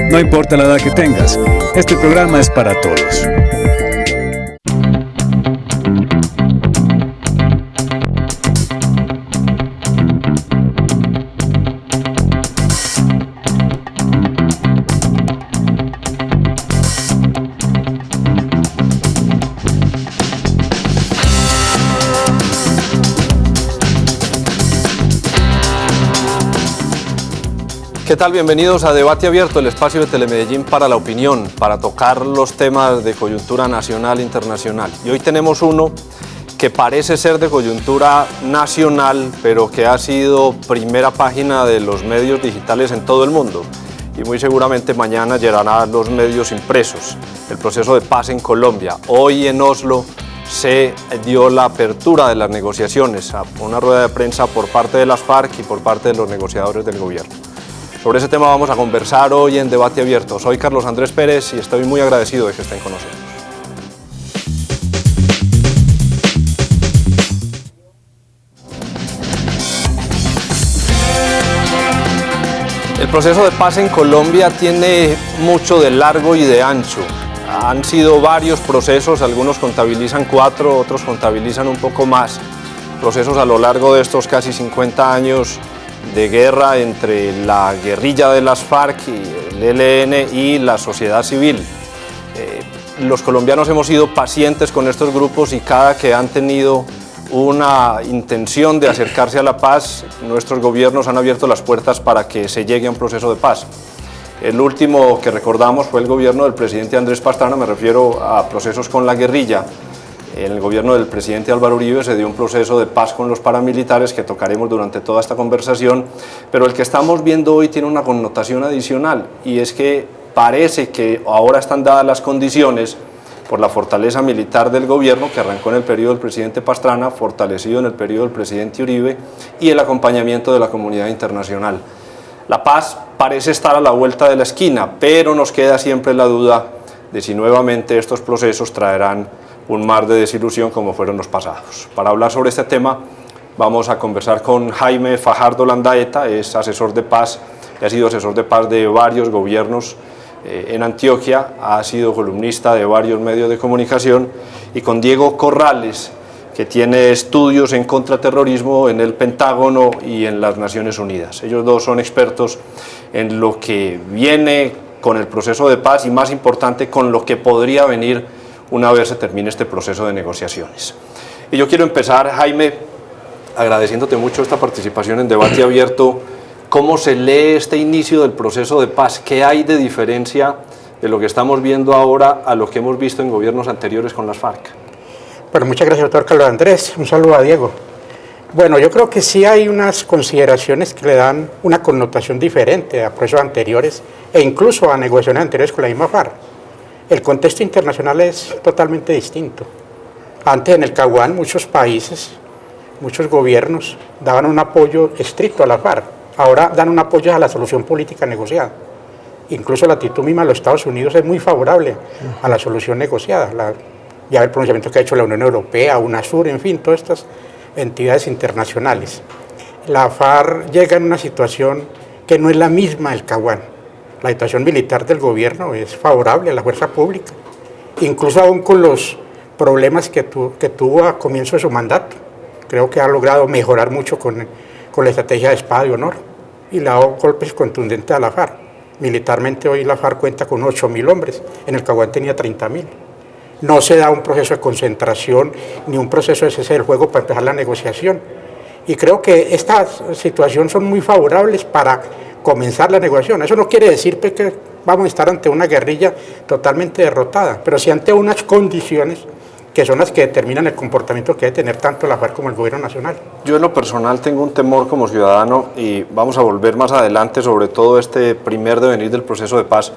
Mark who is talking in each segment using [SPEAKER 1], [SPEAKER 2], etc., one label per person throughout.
[SPEAKER 1] No importa la edad que tengas, este programa es para todos.
[SPEAKER 2] ¿Qué tal? Bienvenidos a Debate Abierto, el espacio de Telemedellín para la opinión, para tocar los temas de coyuntura nacional e internacional. Y hoy tenemos uno que parece ser de coyuntura nacional, pero que ha sido primera página de los medios digitales en todo el mundo. Y muy seguramente mañana llegará a los medios impresos. El proceso de paz en Colombia. Hoy en Oslo se dio la apertura de las negociaciones, a una rueda de prensa por parte de las FARC y por parte de los negociadores del gobierno. Sobre ese tema vamos a conversar hoy en Debate Abierto. Soy Carlos Andrés Pérez y estoy muy agradecido de que estén con nosotros. El proceso de paz en Colombia tiene mucho de largo y de ancho. Han sido varios procesos, algunos contabilizan 4, otros contabilizan un poco más. Procesos a lo largo de estos casi 50 años de guerra entre la guerrilla de las FARC y el ELN y la sociedad civil. Los colombianos hemos sido pacientes con estos grupos y cada que han tenido una intención de acercarse a la paz, nuestros gobiernos han abierto las puertas para que se llegue a un proceso de paz. El último que recordamos fue el gobierno del presidente Andrés Pastrana, me refiero a procesos con la guerrilla. En el gobierno del presidente Álvaro Uribe se dio un proceso de paz con los paramilitares que tocaremos durante toda esta conversación, pero el que estamos viendo hoy tiene una connotación adicional y es que parece que ahora están dadas las condiciones por la fortaleza militar del gobierno que arrancó en el periodo del presidente Pastrana, fortalecido en el periodo del presidente Uribe y el acompañamiento de la comunidad internacional. La paz parece estar a la vuelta de la esquina, pero nos queda siempre la duda de si nuevamente estos procesos traerán un mar de desilusión como fueron los pasados. Para hablar sobre este tema vamos a conversar con Jaime Fajardo Landaeta, es asesor de paz, ha sido asesor de paz de varios gobiernos en Antioquia, ha sido columnista de varios medios de comunicación, y con Diego Corrales, que tiene estudios en contraterrorismo en el Pentágono y en las Naciones Unidas. Ellos dos son expertos en lo que viene con el proceso de paz y, más importante, con lo que podría venir una vez se termine este proceso de negociaciones. Y yo quiero empezar, Jaime, agradeciéndote mucho esta participación en Debate Abierto. ¿Cómo se lee este inicio del proceso de paz? ¿Qué hay de diferencia de lo que estamos viendo ahora a lo que hemos visto en gobiernos anteriores con las FARC?
[SPEAKER 3] Bueno, muchas gracias, doctor Carlos Andrés. Un saludo a Diego. Bueno, yo creo que sí hay unas consideraciones que le dan una connotación diferente a procesos anteriores e incluso a negociaciones anteriores con la misma FARC. El contexto internacional es totalmente distinto. Antes, en el Caguán, muchos países, muchos gobiernos daban un apoyo estricto a la FARC. Ahora dan un apoyo a la solución política negociada. Incluso la actitud misma de los Estados Unidos es muy favorable a la solución negociada. Ya el pronunciamiento que ha hecho la Unión Europea, UNASUR, en fin, todas estas entidades internacionales. La FARC llega en una situación que no es la misma del Caguán. La situación militar del gobierno es favorable a la fuerza pública, incluso aún con los problemas que tuvo a comienzo de su mandato. Creo que ha logrado mejorar mucho con la estrategia de espada de honor y le ha dado golpes contundentes a la FARC. Militarmente hoy la FARC cuenta con 8.000 hombres, en el Caguán tenía 30.000. No se da un proceso de concentración ni un proceso de cese del fuego para empezar la negociación. Y creo que estas situaciones son muy favorables para comenzar la negociación. Eso no quiere decir que vamos a estar ante una guerrilla totalmente derrotada, pero sí ante unas condiciones que son las que determinan el comportamiento que debe tener tanto la FARC como el gobierno nacional.
[SPEAKER 2] Yo en lo personal tengo un temor como ciudadano, y vamos a volver más adelante sobre todo este primer devenir del proceso de paz,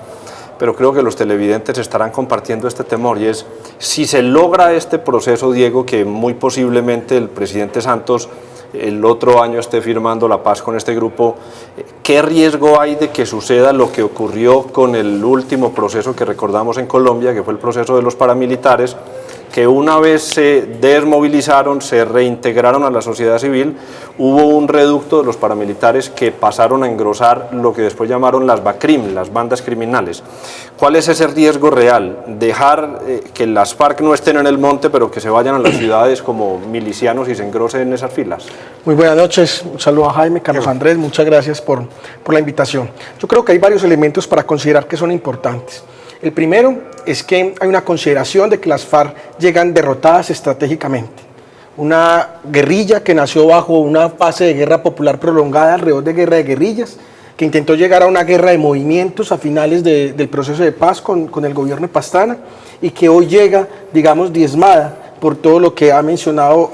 [SPEAKER 2] pero creo que los televidentes estarán compartiendo este temor, y es si se logra este proceso, Diego, que muy posiblemente el presidente Santos el otro año esté firmando la paz con este grupo, ¿qué riesgo hay de que suceda lo que ocurrió con el último proceso que recordamos en Colombia, que fue el proceso de los paramilitares, que una vez se desmovilizaron, se reintegraron a la sociedad civil, hubo un reducto de los paramilitares que pasaron a engrosar lo que después llamaron las BACRIM, las bandas criminales. ¿Cuál es ese riesgo real? Dejar que las FARC no estén en el monte, pero que se vayan a las ciudades como milicianos y se engrosen en esas filas.
[SPEAKER 4] Muy buenas noches, un saludo a Jaime, Carlos Andrés, muchas gracias por la invitación. Yo creo que hay varios elementos para considerar que son importantes. El primero es que hay una consideración de que las FARC llegan derrotadas estratégicamente. Una guerrilla que nació bajo una fase de guerra popular prolongada, alrededor de guerra de guerrillas, que intentó llegar a una guerra de movimientos a finales del proceso de paz con el gobierno de Pastrana y que hoy llega, digamos, diezmada por todo lo que ha mencionado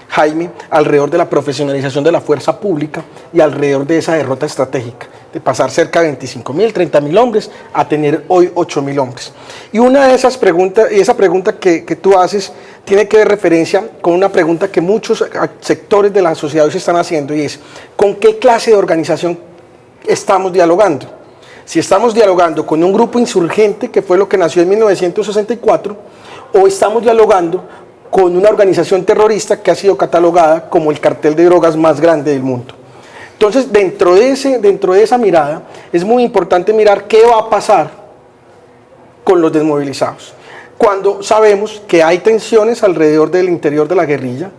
[SPEAKER 4] Jaime alrededor de la profesionalización de la fuerza pública y alrededor de esa derrota estratégica, de pasar cerca de 25.000, 30.000 hombres a tener hoy 8.000 hombres. Y una de esas preguntas, y esa pregunta que tú haces, tiene que ver referencia con una pregunta que muchos sectores de la sociedad hoy se están haciendo, y es, ¿con qué clase de organización estamos dialogando? Si estamos dialogando con un grupo insurgente, que fue lo que nació en 1964, o estamos dialogando con una organización terrorista que ha sido catalogada como el cartel de drogas más grande del mundo. Entonces, dentro de esa mirada, es muy importante mirar qué va a pasar con los desmovilizados. Cuando sabemos que hay tensiones alrededor del interior de la guerrilla,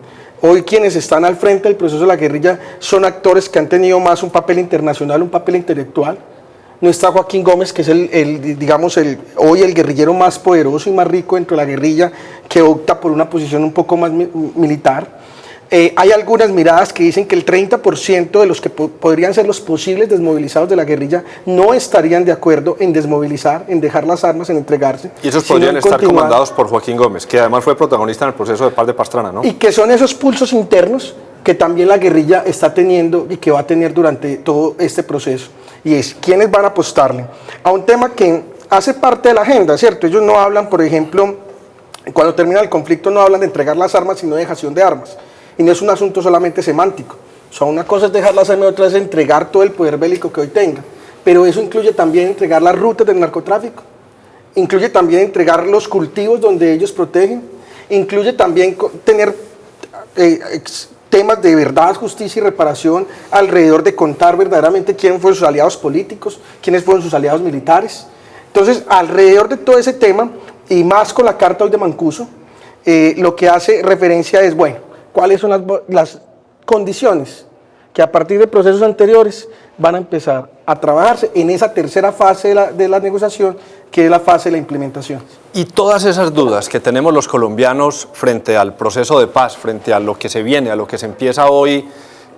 [SPEAKER 4] hoy quienes están al frente del proceso de la guerrilla son actores que han tenido más un papel internacional, un papel intelectual. No está Joaquín Gómez, que es hoy el guerrillero más poderoso y más rico dentro de la guerrilla, que opta por una posición un poco más militar. Hay algunas miradas que dicen que el 30% de los que podrían ser los posibles desmovilizados de la guerrilla no estarían de acuerdo en desmovilizar, en dejar las armas, en entregarse.
[SPEAKER 2] Y esos podrían estar comandados por Joaquín Gómez, que además fue protagonista en el proceso de paz de Pastrana, ¿no? Y
[SPEAKER 4] que son esos pulsos internos que también la guerrilla está teniendo y que va a tener durante todo este proceso. Y es, ¿quiénes van a apostarle a un tema que hace parte de la agenda, ¿cierto? Ellos no hablan, por ejemplo, cuando termina el conflicto no hablan de entregar las armas, sino de dejación de armas. Y no es un asunto solamente semántico. O sea, una cosa es dejar las armas y otra es entregar todo el poder bélico que hoy tenga. Pero eso incluye también entregar las rutas del narcotráfico, incluye también entregar los cultivos donde ellos protegen, incluye también tener temas de verdad, justicia y reparación alrededor de contar verdaderamente quiénes fueron sus aliados políticos, quiénes fueron sus aliados militares. Entonces, alrededor de todo ese tema, y más con la carta hoy de Mancuso, lo que hace referencia es, bueno, ¿cuáles son las condiciones que a partir de procesos anteriores van a empezar a trabajarse en esa tercera fase de la negociación, que es la fase de la implementación?
[SPEAKER 2] Y todas esas dudas que tenemos los colombianos frente al proceso de paz, frente a lo que se viene, a lo que se empieza hoy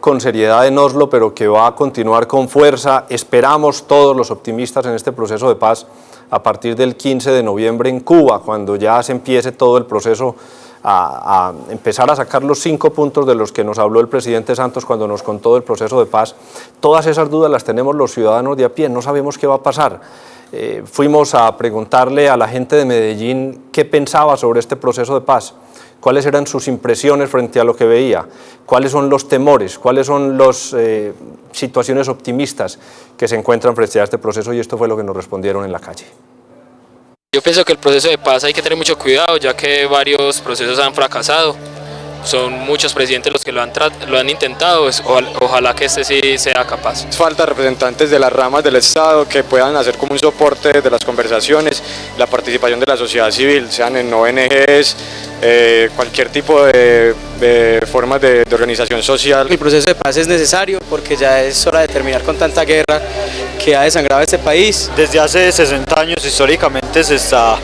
[SPEAKER 2] con seriedad en Oslo, pero que va a continuar con fuerza, esperamos todos los optimistas en este proceso de paz a partir del 15 de noviembre en Cuba, cuando ya se empiece todo el proceso a empezar a sacar los 5 puntos de los que nos habló el presidente Santos cuando nos contó del proceso de paz. Todas esas dudas las tenemos los ciudadanos de a pie, no sabemos qué va a pasar. Fuimos a preguntarle a la gente de Medellín qué pensaba sobre este proceso de paz, cuáles eran sus impresiones frente a lo que veía, cuáles son los temores, cuáles son las situaciones optimistas que se encuentran frente a este proceso, y esto fue lo que nos respondieron en la calle.
[SPEAKER 5] Yo pienso que el proceso de paz hay que tener mucho cuidado, ya que varios procesos han fracasado. Son muchos presidentes los que lo han intentado, ojalá que este sí sea capaz.
[SPEAKER 6] Falta representantes de las ramas del Estado que puedan hacer como un soporte de las conversaciones, la participación de la sociedad civil, sean en ONGs, cualquier tipo de formas de organización social.
[SPEAKER 7] El proceso de paz es necesario porque ya es hora de terminar con tanta guerra que ha desangrado este país.
[SPEAKER 8] Desde hace 60 años históricamente se está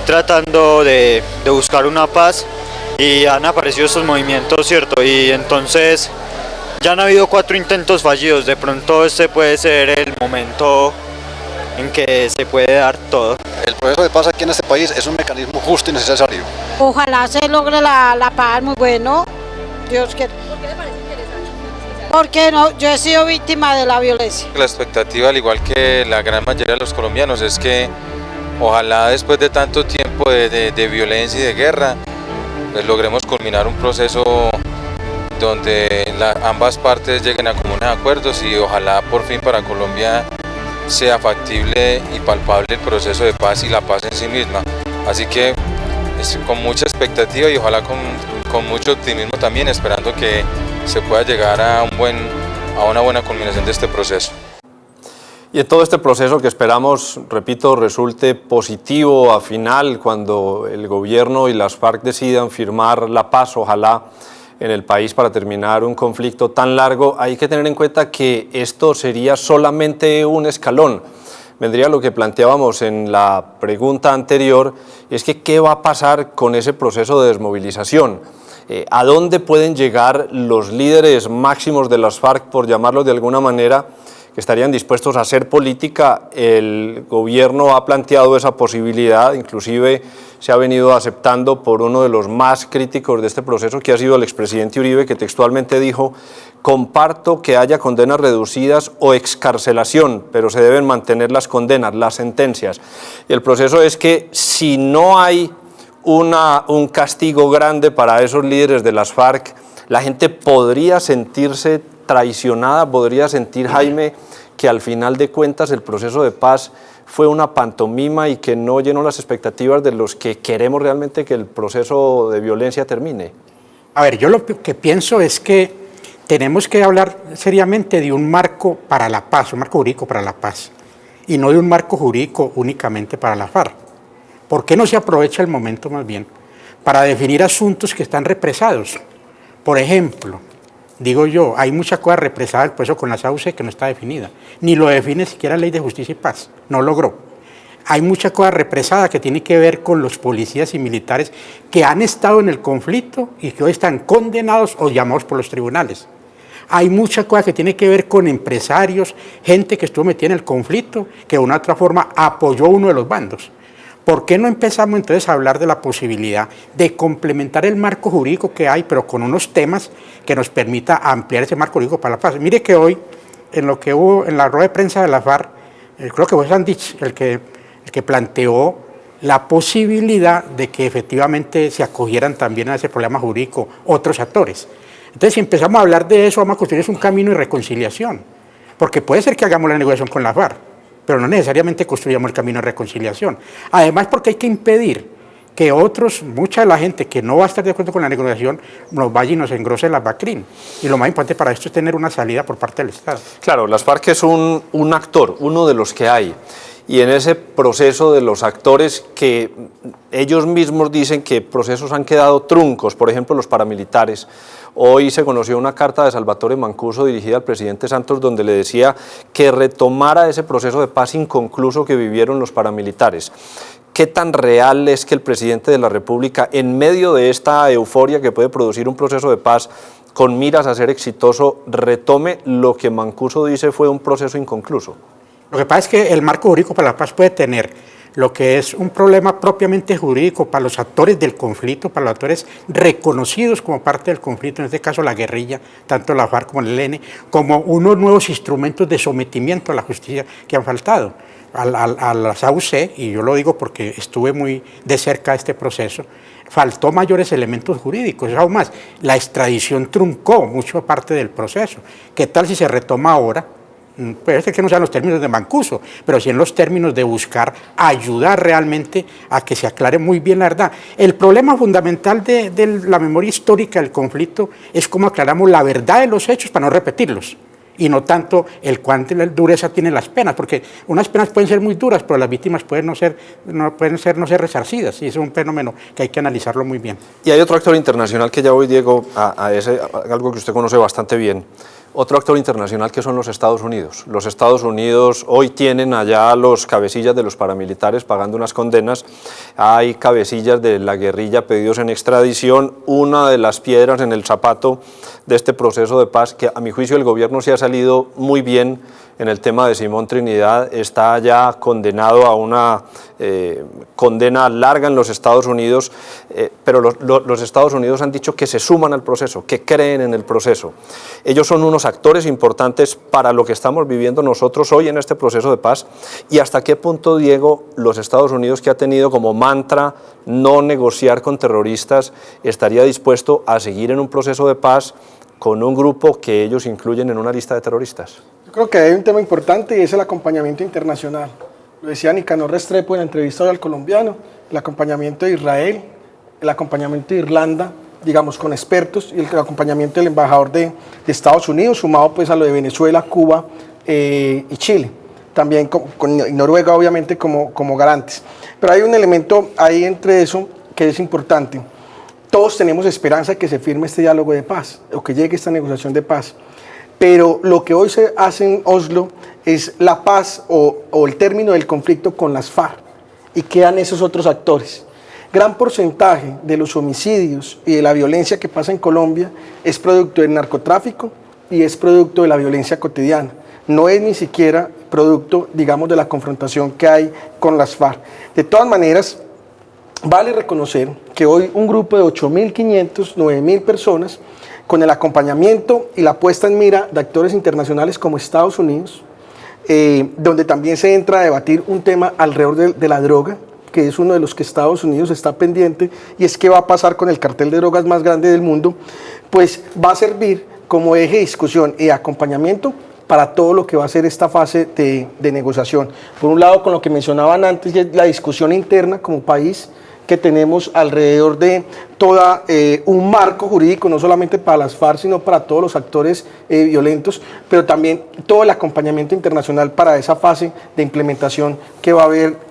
[SPEAKER 8] tratando de buscar una paz y han aparecido estos movimientos, ¿cierto? Y entonces ya han habido 4 intentos fallidos, de pronto este puede ser el momento en que se puede dar todo.
[SPEAKER 9] El proceso de paz aquí en este país es un mecanismo justo y necesario.
[SPEAKER 10] Ojalá se logre la paz, muy bueno, Dios quiera.
[SPEAKER 11] ¿Por qué le parece interesante?
[SPEAKER 10] Porque no, yo he sido víctima de la violencia.
[SPEAKER 12] La expectativa, al igual que la gran mayoría de los colombianos, es que ojalá después de tanto tiempo de violencia y de guerra, pues logremos culminar un proceso donde ambas partes lleguen a comunes acuerdos y ojalá por fin para Colombia sea factible y palpable el proceso de paz y la paz en sí misma. Así que con mucha expectativa y ojalá con mucho optimismo también, esperando que se pueda llegar a una buena culminación de este proceso.
[SPEAKER 2] Y en todo este proceso que esperamos, repito, resulte positivo a final, cuando el gobierno y las FARC decidan firmar la paz, ojalá, en el país para terminar un conflicto tan largo, hay que tener en cuenta que esto sería solamente un escalón. Vendría lo que planteábamos en la pregunta anterior, es que ¿qué va a pasar con ese proceso de desmovilización? ¿A dónde pueden llegar los líderes máximos de las FARC, por llamarlos de alguna manera, que estarían dispuestos a hacer política? El gobierno ha planteado esa posibilidad, inclusive se ha venido aceptando por uno de los más críticos de este proceso, que ha sido el expresidente Uribe, que textualmente dijo: comparto que haya condenas reducidas o excarcelación, pero se deben mantener las condenas, las sentencias. Y el proceso es que si no hay un castigo grande para esos líderes de las FARC, la gente podría sentirse traicionada, podría sentir, Jaime, que al final de cuentas el proceso de paz fue una pantomima y que no llenó las expectativas de los que queremos realmente que el proceso de violencia termine.
[SPEAKER 3] A ver, yo lo que pienso es que tenemos que hablar seriamente de un marco para la paz, un marco jurídico para la paz, y no de un marco jurídico únicamente para la FARC. ¿Por qué no se aprovecha el momento más bien para definir asuntos que están represados? Por ejemplo, digo yo, hay mucha cosa represada del proceso con la SAUC que no está definida, ni lo define siquiera la Ley de Justicia y Paz, no logró. Hay mucha cosa represada que tiene que ver con los policías y militares que han estado en el conflicto y que hoy están condenados o llamados por los tribunales. Hay mucha cosa que tiene que ver con empresarios, gente que estuvo metida en el conflicto, que de una u otra forma apoyó a uno de los bandos. ¿Por qué no empezamos entonces a hablar de la posibilidad de complementar el marco jurídico que hay, pero con unos temas que nos permita ampliar ese marco jurídico para la paz? Mire que hoy, en lo que hubo en la rueda de prensa de la FARC, creo que fue Sandich el que planteó la posibilidad de que efectivamente se acogieran también a ese problema jurídico otros actores. Entonces, si empezamos a hablar de eso, vamos a construir un camino de reconciliación, porque puede ser que hagamos la negociación con la FARC, pero no necesariamente construyamos el camino de reconciliación. Además, porque hay que impedir que otros, mucha de la gente que no va a estar de acuerdo con la negociación, nos vaya y nos engrose la BACRIM. Y lo más importante para esto es tener una salida por parte del Estado.
[SPEAKER 2] Claro, las FARC es un actor, uno de los que hay. Y en ese proceso de los actores que ellos mismos dicen que procesos han quedado truncos, por ejemplo los paramilitares. Hoy se conoció una carta de Salvatore Mancuso dirigida al presidente Santos donde le decía que retomara ese proceso de paz inconcluso que vivieron los paramilitares. ¿Qué tan real es que el presidente de la República, en medio de esta euforia que puede producir un proceso de paz con miras a ser exitoso, retome lo que Mancuso dice fue un proceso inconcluso?
[SPEAKER 3] Lo que pasa es que el marco jurídico para la paz puede tener lo que es un problema propiamente jurídico para los actores del conflicto, para los actores reconocidos como parte del conflicto, en este caso la guerrilla, tanto la FARC como el ELN, como unos nuevos instrumentos de sometimiento a la justicia que han faltado. A la SAUC, y yo lo digo porque estuve muy de cerca de este proceso, faltó mayores elementos jurídicos, aún más, la extradición truncó mucho parte del proceso. ¿Qué tal si se retoma ahora? Puede ser que no sean los términos de Mancuso, pero sí en los términos de buscar ayudar realmente a que se aclare muy bien la verdad. El problema fundamental de la memoria histórica del conflicto es cómo aclaramos la verdad de los hechos para no repetirlos, y no tanto el cuánto dureza tienen las penas, porque unas penas pueden ser muy duras, pero las víctimas pueden no ser resarcidas, y es un fenómeno que hay que analizarlo muy bien.
[SPEAKER 2] Y hay otro actor internacional que ya voy, Diego, a algo que usted conoce bastante bien. Otro actor internacional que son los Estados Unidos. Los Estados Unidos hoy tienen allá los cabecillas de los paramilitares pagando unas condenas, hay cabecillas de la guerrilla pedidos en extradición. Una de las piedras en el zapato de este proceso de paz, que a mi juicio el gobierno se ha salido muy bien en el tema de Simón Trinidad, está ya condenado a una condena larga en los Estados Unidos, pero los Estados Unidos han dicho que se suman al proceso, que creen en el proceso. Ellos son unos actores importantes para lo que estamos viviendo nosotros hoy en este proceso de paz. ¿Y hasta qué punto, Diego, los Estados Unidos, que ha tenido como mantra no negociar con terroristas, estaría dispuesto a seguir en un proceso de paz con un grupo que ellos incluyen en una lista de terroristas?
[SPEAKER 4] Yo creo que hay un tema importante y es el acompañamiento internacional. Lo decía Nicanor Restrepo en la entrevista al Colombiano, el acompañamiento de Israel, el acompañamiento de Irlanda, digamos, con expertos, y el acompañamiento del embajador de Estados Unidos, sumado pues a lo de Venezuela, Cuba y Chile, también con Noruega obviamente como garantes. Pero hay un elemento ahí entre eso que es importante. Todos tenemos esperanza de que se firme este diálogo de paz, o que llegue esta negociación de paz. Pero lo que hoy se hace en Oslo es la paz o el término del conflicto con las FARC, y quedan esos otros actores. Gran porcentaje de los homicidios y de la violencia que pasa en Colombia es producto del narcotráfico y es producto de la violencia cotidiana. No es ni siquiera producto, digamos, de la confrontación que hay con las FARC. De todas maneras, vale reconocer que hoy un grupo de 8.500, 9.000 personas, con el acompañamiento y la puesta en mira de actores internacionales como Estados Unidos, donde también se entra a debatir un tema alrededor de la droga, que es uno de los que Estados Unidos está pendiente, y es qué va a pasar con el cartel de drogas más grande del mundo, pues va a servir como eje de discusión y acompañamiento para todo lo que va a ser esta fase de negociación. Por un lado, con lo que mencionaban antes, la discusión interna como país que tenemos alrededor de todo un marco jurídico, no solamente para las FARC, sino para todos los actores violentos, pero también todo el acompañamiento internacional para esa fase de implementación que va a haber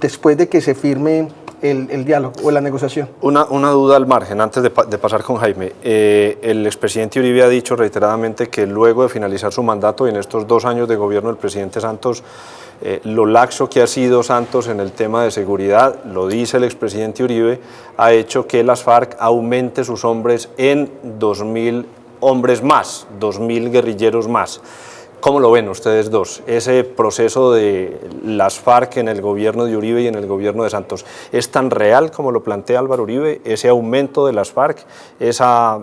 [SPEAKER 4] después de que se firme el diálogo o la negociación.
[SPEAKER 2] Una duda al margen, antes de pasar con Jaime. El expresidente Uribe ha dicho reiteradamente que luego de finalizar su mandato y en estos 2 años de gobierno del presidente Santos, lo laxo que ha sido Santos en el tema de seguridad, lo dice el expresidente Uribe, ha hecho que las FARC aumente sus hombres en 2.000 hombres más, 2.000 guerrilleros más. ¿Cómo lo ven ustedes dos? Ese proceso de las FARC en el gobierno de Uribe y en el gobierno de Santos, ¿es tan real como lo plantea Álvaro Uribe? ¿Ese aumento de las FARC, esa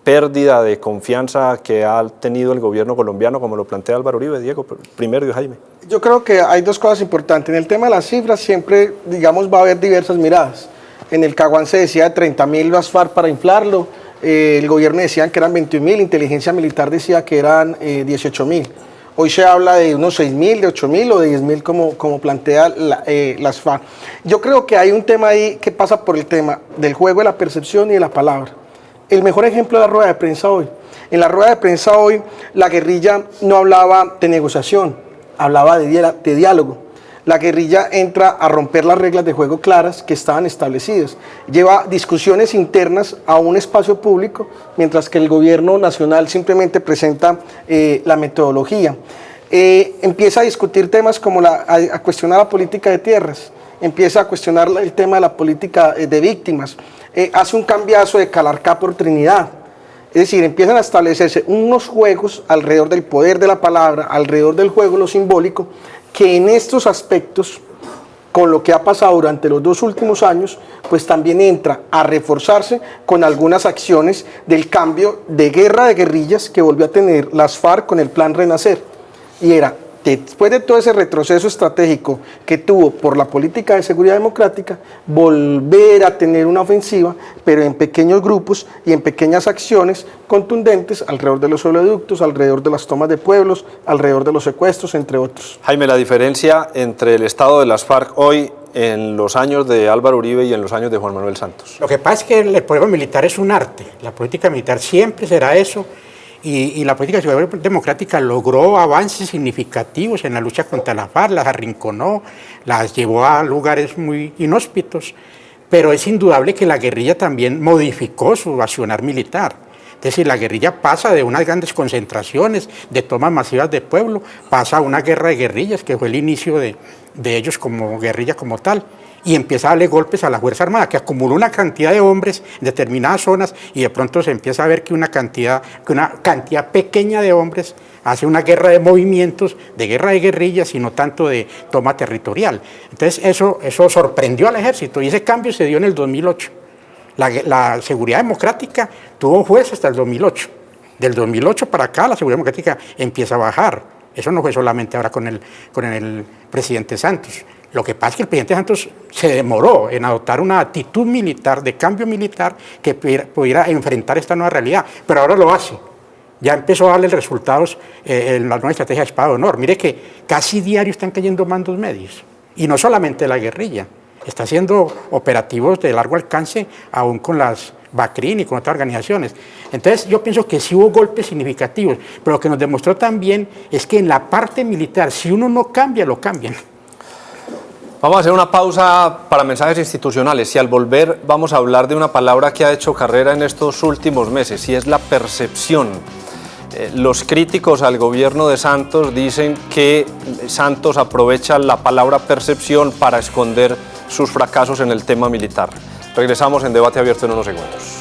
[SPEAKER 2] pérdida de confianza que ha tenido el gobierno colombiano como lo plantea Álvaro Uribe? Diego, primero, y Jaime.
[SPEAKER 4] Yo creo que hay dos cosas importantes. En el tema de las cifras siempre, digamos, va a haber diversas miradas. En el Caguán se decía de 30.000 las FARC para inflarlo. El gobierno decía que eran 21.000, inteligencia militar decía que eran 18.000. Hoy se habla de unos 6.000, de 8.000 o de 10.000 como plantea las FARC. Yo creo que hay un tema ahí que pasa por el tema del juego de la percepción y de la palabra. El mejor ejemplo es la rueda de prensa hoy. En la rueda de prensa hoy la guerrilla no hablaba de negociación, hablaba de diálogo. La guerrilla entra a romper las reglas de juego claras que estaban establecidas. Lleva discusiones internas a un espacio público, mientras que el gobierno nacional simplemente presenta la metodología. Empieza a discutir temas como a cuestionar la política de tierras, empieza a cuestionar el tema de la política de víctimas, hace un cambiazo de Calarcá por Trinidad. Es decir, empiezan a establecerse unos juegos alrededor del poder de la palabra, alrededor del juego, lo simbólico, que en estos aspectos, con lo que ha pasado durante los 2 últimos años, pues también entra a reforzarse con algunas acciones del cambio de guerra de guerrillas que volvió a tener las FARC con el Plan Renacer. Y era, después de todo ese retroceso estratégico que tuvo por la política de seguridad democrática, volver a tener una ofensiva, pero en pequeños grupos y en pequeñas acciones contundentes alrededor de los oleoductos, alrededor de las tomas de pueblos, alrededor de los secuestros, entre otros.
[SPEAKER 2] Jaime, la diferencia entre el estado de las FARC hoy en los años de Álvaro Uribe y en los años de Juan Manuel Santos.
[SPEAKER 3] Lo que pasa es que el poder militar es un arte, la política militar siempre será eso. Y la política de seguridad democrática logró avances significativos en la lucha contra la FARC, las arrinconó, las llevó a lugares muy inhóspitos, pero es indudable que la guerrilla también modificó su accionar militar. Es decir, la guerrilla pasa de unas grandes concentraciones, de tomas masivas de pueblo, pasa a una guerra de guerrillas, que fue el inicio de ellos como guerrilla como tal, y empieza a darle golpes a la Fuerza Armada, que acumula una cantidad de hombres en determinadas zonas, y de pronto se empieza a ver que una cantidad pequeña de hombres hace una guerra de movimientos, de guerra de guerrillas, y no tanto de toma territorial. Entonces eso sorprendió al ejército, y ese cambio se dio en el 2008. La seguridad democrática tuvo fuerza hasta el 2008. Del 2008 para acá la seguridad democrática empieza a bajar. Eso no fue solamente ahora con el presidente Santos. Lo que pasa es que el presidente Santos se demoró en adoptar una actitud militar, de cambio militar, que pudiera enfrentar esta nueva realidad, pero ahora lo hace. Ya empezó a darle resultados en la nueva estrategia de Espada de Honor. Mire que casi diario están cayendo mandos medios, y no solamente la guerrilla. está haciendo operativos de largo alcance, aún con las BACRIN y con otras organizaciones. Entonces yo pienso que sí hubo golpes significativos, pero lo que nos demostró también es que en la parte militar, si uno no cambia, lo cambian.
[SPEAKER 2] Vamos a hacer una pausa para mensajes institucionales y al volver vamos a hablar de una palabra que ha hecho carrera en estos últimos meses y es la percepción. Los críticos al gobierno de Santos dicen que Santos aprovecha la palabra percepción para esconder sus fracasos en el tema militar. Regresamos en Debate Abierto en unos segundos.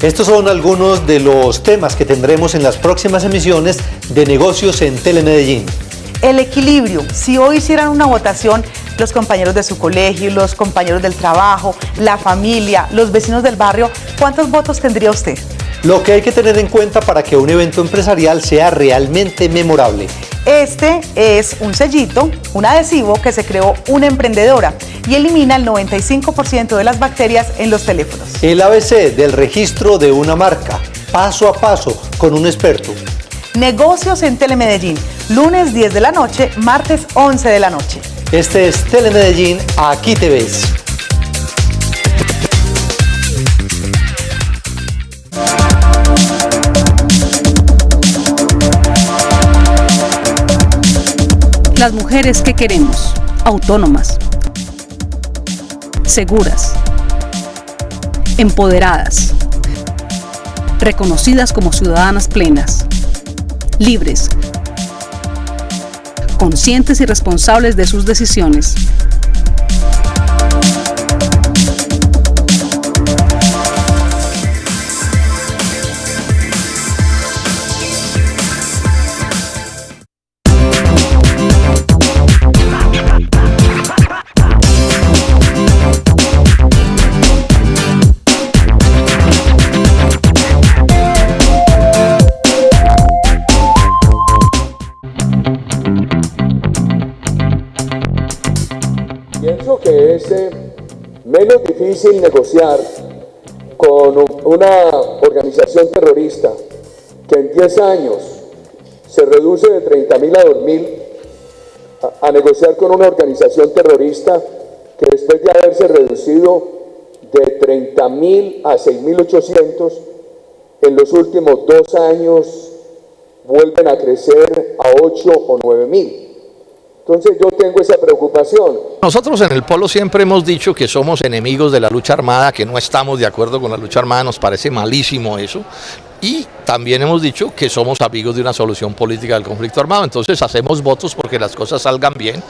[SPEAKER 13] Estos son algunos de los temas que tendremos en las próximas emisiones de Negocios en Telemedellín.
[SPEAKER 14] El equilibrio. Si hoy hicieran una votación, los compañeros de su colegio, los compañeros del trabajo, la familia, los vecinos del barrio, ¿cuántos votos tendría usted?
[SPEAKER 13] Lo que hay que tener en cuenta para que un evento empresarial sea realmente memorable.
[SPEAKER 14] Este es un sellito, un adhesivo que se creó una emprendedora y elimina el 95% de las bacterias en los teléfonos.
[SPEAKER 13] El ABC del registro de una marca, paso a paso, con un experto.
[SPEAKER 14] Negocios en Telemedellín, lunes 10 de la noche, martes 11 de la noche.
[SPEAKER 13] Este es Telemedellín, aquí te ves.
[SPEAKER 15] Las mujeres que queremos, autónomas, seguras, empoderadas, reconocidas como ciudadanas plenas, libres, conscientes y responsables de sus decisiones.
[SPEAKER 16] Pienso que es menos difícil negociar con una organización terrorista que en 10 años se reduce de 30.000 a 2.000 a negociar con una organización terrorista que después de haberse reducido de 30.000 a 6.800 en los últimos 2 años vuelven a crecer a 8 o 9.000. Entonces yo tengo esa preocupación.
[SPEAKER 17] Nosotros en el Polo siempre hemos dicho que somos enemigos de la lucha armada, que no estamos de acuerdo con la lucha armada, nos parece malísimo eso. Y también hemos dicho que somos amigos de una solución política del conflicto armado, entonces hacemos votos porque las cosas salgan bien.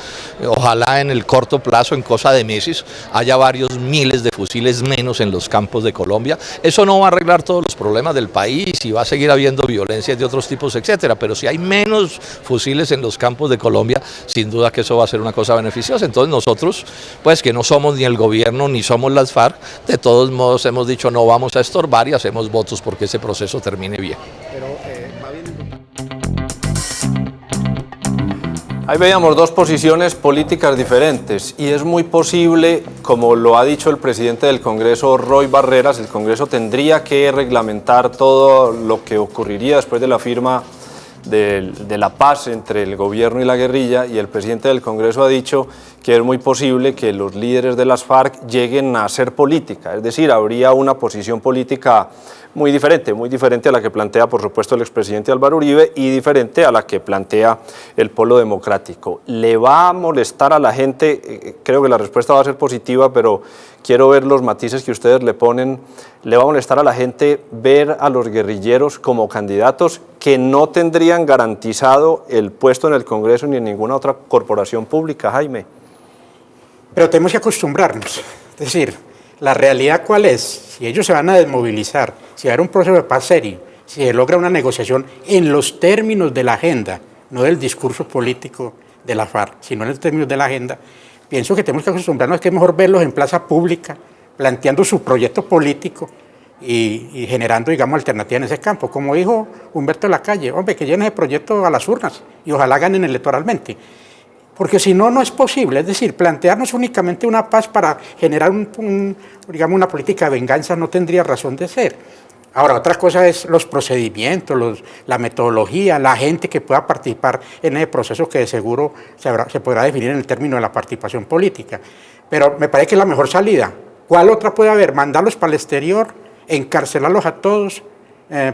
[SPEAKER 17] Ojalá en el corto plazo, en cosa de meses, haya varios miles de fusiles menos en los campos de Colombia. Eso no va a arreglar todos los problemas del país y va a seguir habiendo violencia de otros tipos, etcétera, pero si hay menos fusiles en los campos de Colombia, sin duda que eso va a ser una cosa beneficiosa. Entonces nosotros, pues que no somos ni el gobierno ni somos las FARC, de todos modos hemos dicho no vamos a estorbar y hacemos votos porque ese proceso termine bien.
[SPEAKER 2] Ahí veíamos dos posiciones políticas diferentes y es muy posible, como lo ha dicho el presidente del Congreso, Roy Barreras, el Congreso tendría que reglamentar todo lo que ocurriría después de la firma de la paz entre el gobierno y la guerrilla, y el presidente del Congreso ha dicho que es muy posible que los líderes de las FARC lleguen a hacer política, es decir, habría una posición política muy diferente a la que plantea, por supuesto, el expresidente Álvaro Uribe y diferente a la que plantea el Polo Democrático. ¿Le va a molestar a la gente? Creo que la respuesta va a ser positiva, pero quiero ver los matices que ustedes le ponen. ¿Le va a molestar a la gente ver a los guerrilleros como candidatos que no tendrían garantizado el puesto en el Congreso ni en ninguna otra corporación pública, Jaime?
[SPEAKER 3] Pero tenemos que acostumbrarnos, es decir, la realidad ¿cuál es? Si ellos se van a desmovilizar, si va a haber un proceso de paz serio, si se logra una negociación en los términos de la agenda, no del discurso político de la FARC, sino en los términos de la agenda, pienso que tenemos que acostumbrarnos a que es mejor verlos en plaza pública, planteando su proyecto político y generando, digamos, alternativas en ese campo. Como dijo Humberto Lacalle, hombre, que lleven ese proyecto a las urnas y ojalá ganen electoralmente. Porque si no, no es posible. Es decir, plantearnos únicamente una paz para generar digamos, una política de venganza no tendría razón de ser. Ahora, otra cosa es los procedimientos, la metodología, la gente que pueda participar en ese proceso que de seguro se podrá definir en el término de la participación política. Pero me parece que es la mejor salida. ¿Cuál otra puede haber? Mandarlos para el exterior, encarcelarlos a todos,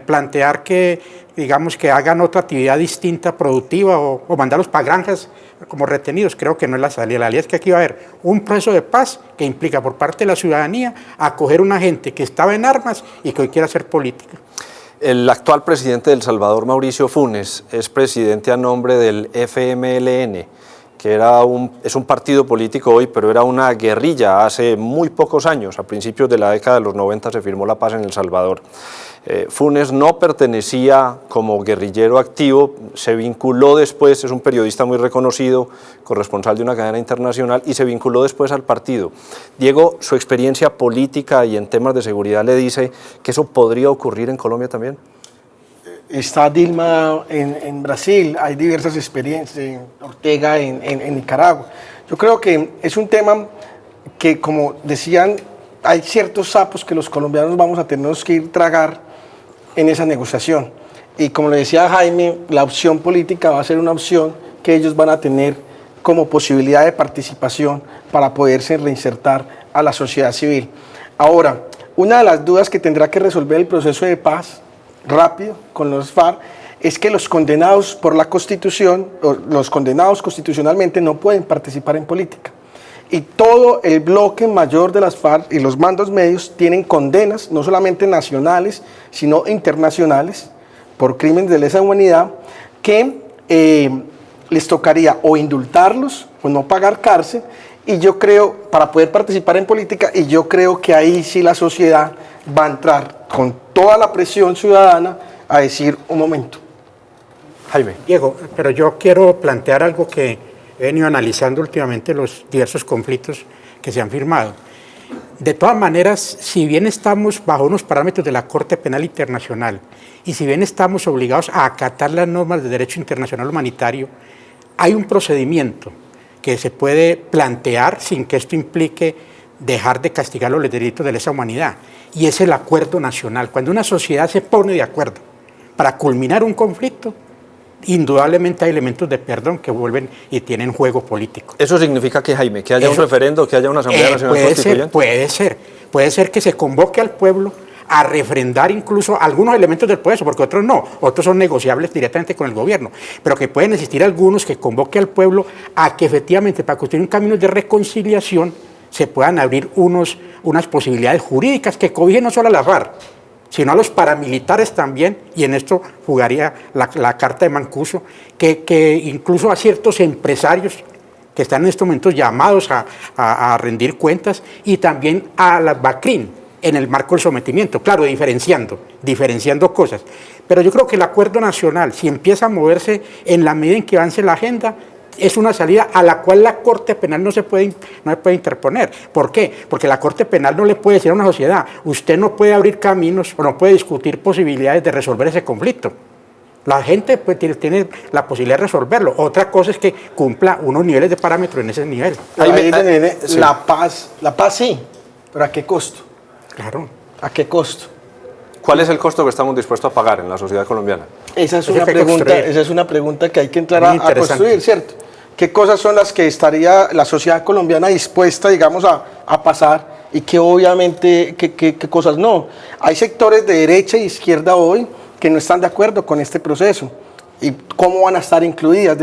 [SPEAKER 3] plantear que, digamos, que hagan otra actividad distinta, productiva, o mandarlos para granjas como retenidos. Creo que no es la salida. La salida es que aquí va a haber un proceso de paz que implica por parte de la ciudadanía acoger una gente que estaba en armas y que hoy quiere hacer política.
[SPEAKER 2] El actual presidente de El Salvador, Mauricio Funes, es presidente a nombre del FMLN, que es un partido político hoy, pero era una guerrilla hace muy pocos años. A principios de la década de los 90 se firmó la paz en El Salvador. Funes no pertenecía como guerrillero activo, se vinculó después, es un periodista muy reconocido, corresponsal de una cadena internacional, y se vinculó después al partido. Diego, su experiencia política y en temas de seguridad le dice que eso podría ocurrir en Colombia también.
[SPEAKER 4] Está Dilma en Brasil, hay diversas experiencias, Ortega en Nicaragua. Yo creo que es un tema que, como decían, hay ciertos sapos que los colombianos vamos a tener que ir tragar en esa negociación. Y como le decía Jaime, la opción política va a ser una opción que ellos van a tener como posibilidad de participación para poderse reinsertar a la sociedad civil. Ahora, una de las dudas que tendrá que resolver el proceso de paz rápido con los FARC es que los condenados por la Constitución, o los condenados constitucionalmente, no pueden participar en política. Y todo el bloque mayor de las FARC y los mandos medios tienen condenas, no solamente nacionales, sino internacionales, por crímenes de lesa humanidad, que les tocaría o indultarlos o no pagar cárcel, y yo creo, para poder participar en política, y yo creo que ahí sí la sociedad va a entrar con toda la presión ciudadana a decir, un momento.
[SPEAKER 3] Jaime. Diego, pero yo quiero plantear algo que he venido analizando últimamente, los diversos conflictos que se han firmado. De todas maneras, si bien estamos bajo unos parámetros de la Corte Penal Internacional y si bien estamos obligados a acatar las normas de derecho internacional humanitario, hay un procedimiento que se puede plantear sin que esto implique dejar de castigar los delitos de lesa humanidad, y es el acuerdo nacional. Cuando una sociedad se pone de acuerdo para culminar un conflicto, indudablemente hay elementos de perdón que vuelven y tienen juego político.
[SPEAKER 2] ¿Eso significa que, Jaime, que haya un referendo, que haya una Asamblea Nacional Constituyente?
[SPEAKER 3] Puede ser que se convoque al pueblo a refrendar incluso algunos elementos del proceso, porque otros no, otros son negociables directamente con el gobierno, pero que pueden existir algunos que convoque al pueblo a que efectivamente para construir un camino de reconciliación se puedan abrir unas posibilidades jurídicas que cobijen no solo a la FARC, sino a los paramilitares también, y en esto jugaría la carta de Mancuso, que incluso a ciertos empresarios que están en estos momentos llamados a rendir cuentas, y también a las BACRIM en el marco del sometimiento, claro, diferenciando cosas. Pero yo creo que el acuerdo nacional, si empieza a moverse en la medida en que avance la agenda, es una salida a la cual la Corte Penal no se puede interponer. ¿Por qué? Porque la Corte Penal no le puede decir a una sociedad, usted no puede abrir caminos o no puede discutir posibilidades de resolver ese conflicto. La gente pues, tiene la posibilidad de resolverlo. Otra cosa es que cumpla unos niveles de parámetros en ese nivel.
[SPEAKER 4] Sí. La paz sí, pero ¿a qué costo?
[SPEAKER 3] Claro.
[SPEAKER 4] ¿A qué costo?
[SPEAKER 2] ¿Cuál es el costo que estamos dispuestos a pagar en la sociedad colombiana?
[SPEAKER 4] Esa es una pregunta que hay que entrar a construir, ¿cierto? ¿Qué cosas son las que estaría la sociedad colombiana dispuesta, digamos, a pasar y que obviamente, qué cosas no? Hay sectores de derecha e izquierda hoy que no están de acuerdo con este proceso. ¿Y cómo van a estar incluidas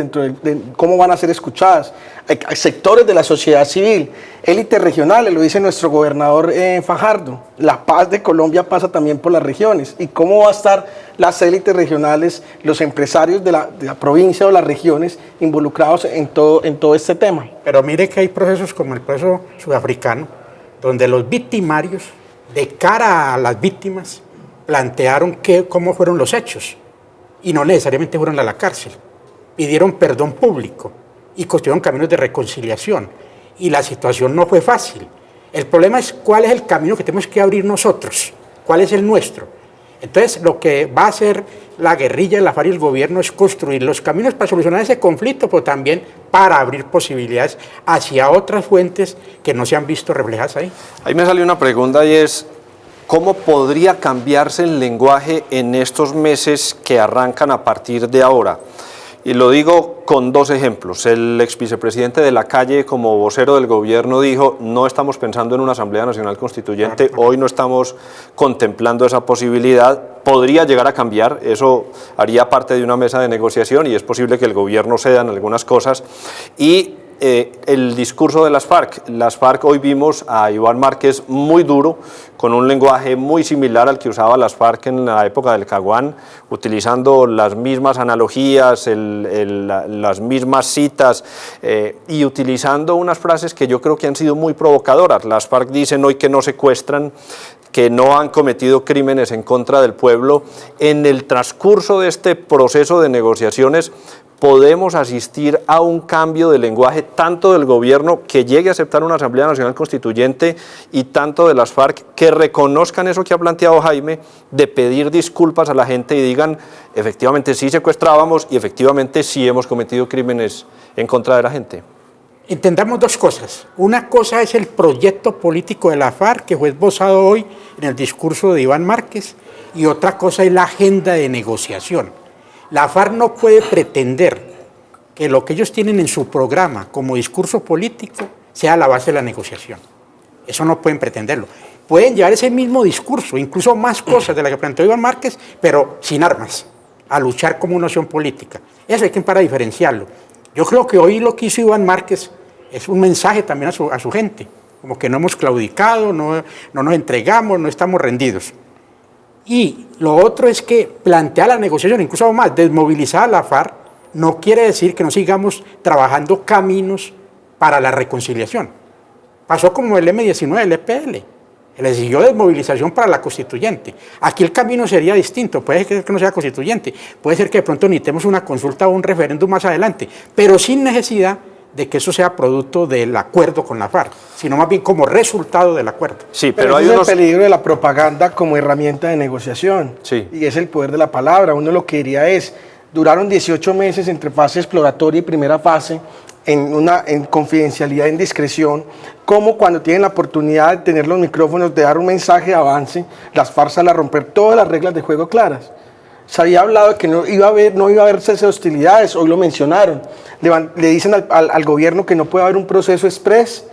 [SPEAKER 4] cómo van a ser escuchadas? Hay sectores de la sociedad civil, élites regionales, lo dice nuestro gobernador Fajardo. La paz de Colombia pasa también por las regiones. ¿Y cómo va a estar las élites regionales, los empresarios de la provincia o las regiones involucrados en todo este tema?
[SPEAKER 3] Pero mire que hay procesos como el proceso sudafricano, donde los victimarios, de cara a las víctimas, plantearon cómo fueron los hechos. Y no necesariamente fueron a la cárcel, pidieron perdón público y construyeron caminos de reconciliación. Y la situación no fue fácil. El problema es cuál es el camino que tenemos que abrir nosotros, cuál es el nuestro. Entonces, lo que va a hacer la guerrilla, la FARC y el gobierno es construir los caminos para solucionar ese conflicto, pero también para abrir posibilidades hacia otras fuentes que no se han visto reflejadas ahí.
[SPEAKER 2] Ahí me salió una pregunta y es, ¿cómo podría cambiarse el lenguaje en estos meses que arrancan a partir de ahora? Y lo digo con dos ejemplos. El ex vicepresidente de la Calle, como vocero del gobierno, dijo: no estamos pensando en una Asamblea Nacional Constituyente, hoy no estamos contemplando esa posibilidad. Podría llegar a cambiar, eso haría parte de una mesa de negociación y es posible que el gobierno ceda en algunas cosas. Y el discurso de las FARC hoy vimos a Iván Márquez muy duro, con un lenguaje muy similar al que usaba las FARC en la época del Caguán, utilizando las mismas analogías, las mismas citas y utilizando unas frases que yo creo que han sido muy provocadoras. Las FARC dicen hoy que no secuestran, que no han cometido crímenes en contra del pueblo. En el transcurso de este proceso de negociaciones podemos asistir a un cambio de lenguaje tanto del gobierno que llegue a aceptar una Asamblea Nacional Constituyente y tanto de las FARC que reconozcan eso que ha planteado Jaime, de pedir disculpas a la gente y digan efectivamente sí secuestrábamos y efectivamente sí hemos cometido crímenes en contra de la gente.
[SPEAKER 3] Entendamos dos cosas. Una cosa es el proyecto político de la FARC que fue esbozado hoy en el discurso de Iván Márquez y otra cosa es la agenda de negociación. La FARC no puede pretender que lo que ellos tienen en su programa como discurso político sea la base de la negociación. Eso no pueden pretenderlo. Pueden llevar ese mismo discurso, incluso más cosas de las que planteó Iván Márquez, pero sin armas, a luchar como una opción política. Eso hay que empezar a diferenciarlo. Yo creo que hoy lo que hizo Iván Márquez es un mensaje también a su gente, como que no hemos claudicado, no nos entregamos, no estamos rendidos. Y lo otro es que plantear la negociación, incluso más, desmovilizar a la FARC, no quiere decir que no sigamos trabajando caminos para la reconciliación. Pasó como el M19 del EPL, le exigió desmovilización para la constituyente. Aquí el camino sería distinto, puede ser que no sea constituyente, puede ser que de pronto necesitemos una consulta o un referéndum más adelante, pero sin necesidad de que eso sea producto del acuerdo con la FARC, sino más bien como resultado del acuerdo.
[SPEAKER 2] Sí, pero
[SPEAKER 4] hay el peligro de la propaganda como herramienta de negociación.
[SPEAKER 2] Sí.
[SPEAKER 4] Y es el poder de la palabra. Uno lo que diría es, duraron 18 meses entre fase exploratoria y primera fase, en confidencialidad, en discreción, como cuando tienen la oportunidad de tener los micrófonos, de dar un mensaje de avance, las FARC salen a romper todas las reglas de juego claras. Se había hablado de que no iba a haber cese de hostilidades, hoy lo mencionaron. Le dicen al gobierno que no puede haber un proceso express,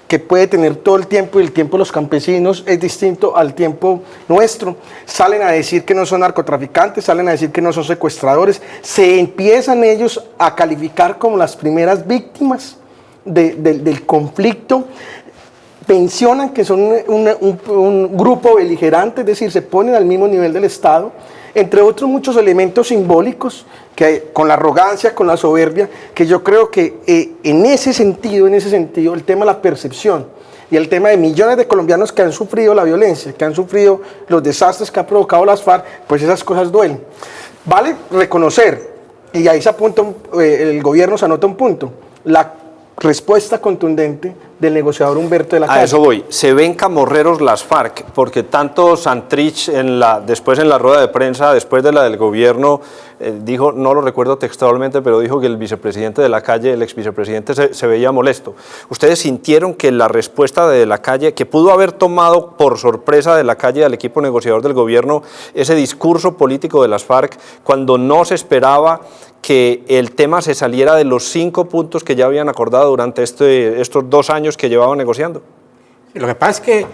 [SPEAKER 4] que puede tener todo el tiempo, y el tiempo de los campesinos es distinto al tiempo nuestro. Salen a decir que no son narcotraficantes, salen a decir que no son secuestradores. Se empiezan ellos a calificar como las primeras víctimas del conflicto. Mencionan que son un grupo beligerante, es decir, se ponen al mismo nivel del Estado, entre otros muchos elementos simbólicos, que con la arrogancia, con la soberbia, que yo creo que en ese sentido, el tema de la percepción y el tema de millones de colombianos que han sufrido la violencia, que han sufrido los desastres que ha provocado las FARC, pues esas cosas duelen. Vale reconocer, y ahí se apunta, el gobierno se anota un punto, la respuesta contundente del negociador Humberto de la Calle.
[SPEAKER 2] A eso voy. Se ven camorreros las FARC, porque tanto Santrich después en la rueda de prensa, después de la del gobierno, dijo, no lo recuerdo textualmente, pero dijo que el vicepresidente de la Calle, el ex vicepresidente, se veía molesto. ¿Ustedes sintieron que la respuesta de la Calle, que pudo haber tomado por sorpresa de la Calle al equipo negociador del gobierno, ese discurso político de las FARC, cuando no se esperaba que el tema se saliera de los 5 puntos que ya habían acordado durante estos 2 años que llevaban negociando?
[SPEAKER 3] Lo que pasa es que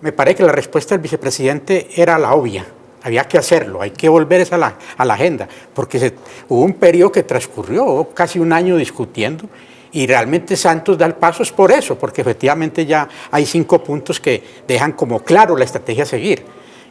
[SPEAKER 3] me parece que la respuesta del vicepresidente era la obvia. Había que hacerlo, hay que volver a la agenda, porque hubo un periodo que transcurrió casi un año discutiendo y realmente Santos da el paso es por eso, porque efectivamente ya hay 5 puntos que dejan como claro la estrategia a seguir.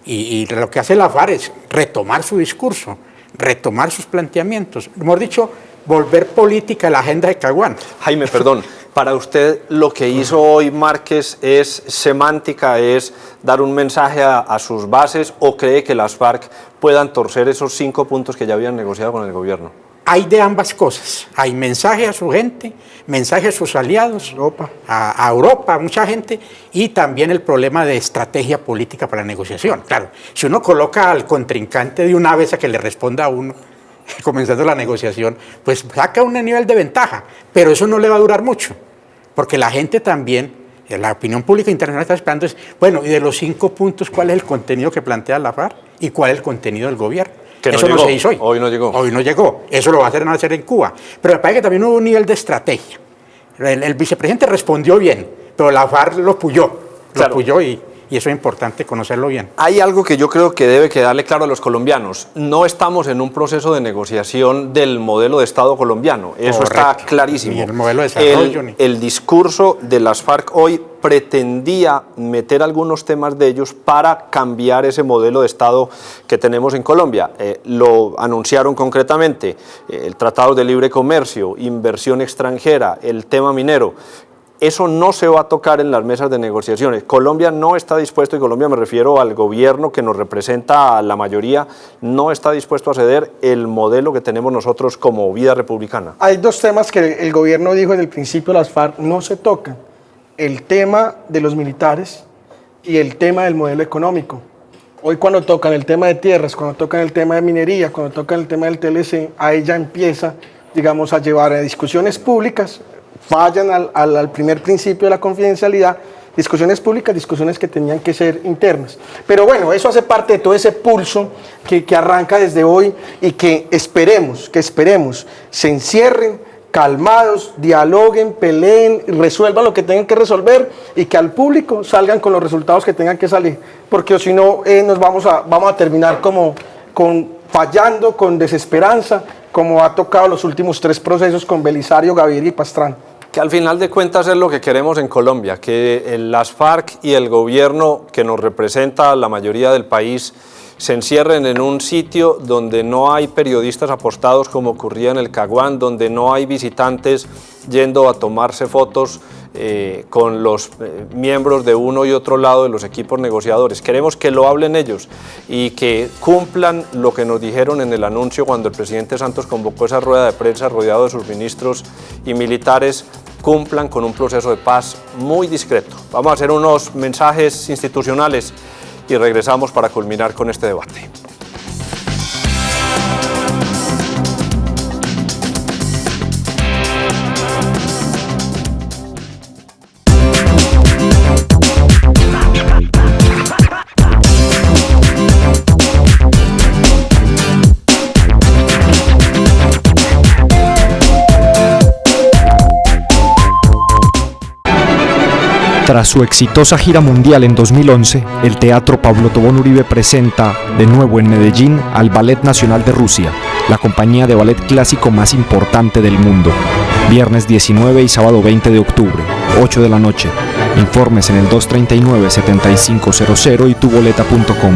[SPEAKER 3] Y lo que hace la FARC es retomar su discurso, retomar sus planteamientos, hemos dicho, volver política a la agenda de Caguán.
[SPEAKER 2] Jaime, perdón, para usted lo que hizo hoy Márquez es semántica, es dar un mensaje a sus bases, o cree que las FARC puedan torcer esos 5 puntos que ya habían negociado con el gobierno?
[SPEAKER 3] hay de ambas cosas. Hay mensaje a su gente, mensaje a sus aliados, a Europa, a mucha gente, y también el problema de estrategia política para la negociación. Claro, si uno coloca al contrincante de una vez a que le responda a uno, comenzando la negociación, pues saca un nivel de ventaja, pero eso no le va a durar mucho, porque la gente también, la opinión pública internacional está esperando es, bueno, y de los 5 puntos, ¿cuál es el contenido que plantea la FARC y cuál es el contenido del gobierno?
[SPEAKER 2] Que
[SPEAKER 3] eso
[SPEAKER 2] no
[SPEAKER 3] no se hizo hoy.
[SPEAKER 2] Hoy no llegó.
[SPEAKER 3] Hoy no llegó. Eso lo va a hacer en Cuba. Pero me parece que también hubo un nivel de estrategia. El vicepresidente respondió bien, pero la FARC lo puyó. Lo puyó y eso es importante conocerlo bien.
[SPEAKER 2] Hay algo que yo creo que debe quedarle claro a los colombianos. No estamos en un proceso de negociación del modelo de Estado colombiano. Eso está clarísimo.
[SPEAKER 3] Y el modelo de desarrollo.
[SPEAKER 2] El discurso de las FARC hoy pretendía meter algunos temas de ellos para cambiar ese modelo de Estado que tenemos en Colombia. Lo anunciaron concretamente, el Tratado de Libre Comercio, inversión extranjera, el tema minero. Eso no se va a tocar en las mesas de negociaciones. Colombia no está dispuesto, y Colombia me refiero al gobierno que nos representa a la mayoría, no está dispuesto a ceder el modelo que tenemos nosotros como vida republicana.
[SPEAKER 4] Hay 2 temas que el gobierno dijo desde el principio, las FARC no se tocan. El tema de los militares y el tema del modelo económico. Hoy cuando tocan el tema de tierras, cuando tocan el tema de minería, cuando tocan el tema del TLC, ahí ya empieza, digamos, a llevar a discusiones públicas, fallan al primer principio de la confidencialidad, discusiones públicas, discusiones que tenían que ser internas. Pero bueno, eso hace parte de todo ese pulso que arranca desde hoy y que esperemos se encierren, calmados, dialoguen, peleen, resuelvan lo que tengan que resolver y que al público salgan con los resultados que tengan que salir, porque si no nos vamos a terminar fallando, con desesperanza, como ha tocado los últimos 3 procesos con Belisario, Gaviria y Pastrana.
[SPEAKER 2] Que al final de cuentas es lo que queremos en Colombia, que las FARC y el gobierno que nos representa a la mayoría del país se encierren en un sitio donde no hay periodistas apostados como ocurría en el Caguán, donde no hay visitantes yendo a tomarse fotos con los miembros de uno y otro lado de los equipos negociadores. Queremos que lo hablen ellos y que cumplan lo que nos dijeron en el anuncio cuando el presidente Santos convocó esa rueda de prensa rodeado de sus ministros y militares, cumplan con un proceso de paz muy discreto. Vamos a hacer unos mensajes institucionales y regresamos para culminar con este debate.
[SPEAKER 18] Tras su exitosa gira mundial en 2011, el Teatro Pablo Tobón Uribe presenta de nuevo en Medellín al Ballet Nacional de Rusia, la compañía de ballet clásico más importante del mundo. Viernes 19 y sábado 20 de octubre, 8 de la noche. Informes en el 239-7500 y tuboleta.com.